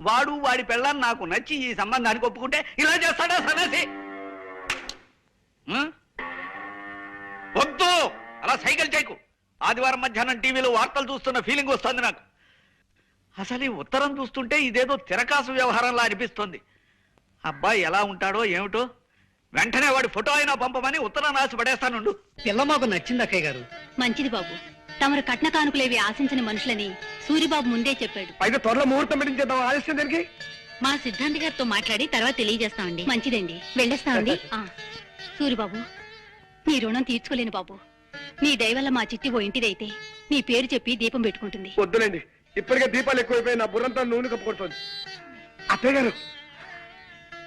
వాడు వాడి పెళ్ళాన్ని నాకు నచ్చి ఈ సంబంధానికి ఒప్పుకుంటే ఇలా చేస్తాడా సన్నాసి? వద్దు, అలా సైకిల్ చేయకు. ఆదివారం మధ్యాహ్నం టీవీలో వార్తలు చూస్తున్న ఫీలింగ్ వస్తుంది నాకు. అసలు ఈ ఉత్తరం చూస్తుంటే ఇదేదో తిరకాసు వ్యవహారంలా అనిపిస్తుంది. అబ్బాయి ఎలా ఉంటాడో ఏమిటో, వెంటనే వాడి ఫోటో అయినా పంపమని ఉత్తరం రాసి పడేస్తానుండు. పిల్ల మాకు నచ్చింది అక్కయ్య గారు. మంచిది బాబు, తమరు కట్న కానుకలేవి ఆశించిన మనుషులని సూరిబాబు ముందే చెప్పాడు. అయితే త్వరలో ముహూర్తం పెట్టించేద్దాం. ఆలస్యం దానికి మా సిద్ధాంతి గారితో మాట్లాడి తర్వాత తెలియజేస్తామండి. మంచిదండి, వెళ్ళేస్తామండి. సూరిబాబు, నీ రుణం తీర్చుకోలేను బాబు. నీ దయవల్ల మా చిట్టి ఓ ఇంటిదైతే నీ పేరు చెప్పి దీపం పెట్టుకుంటుంది. వద్దులేండి, ఇప్పటికే దీపాలు ఎక్కువైపోయి నా బుర్రంతా నూనె కప్పుకొడుతోంది. అత్తయ్య గారు,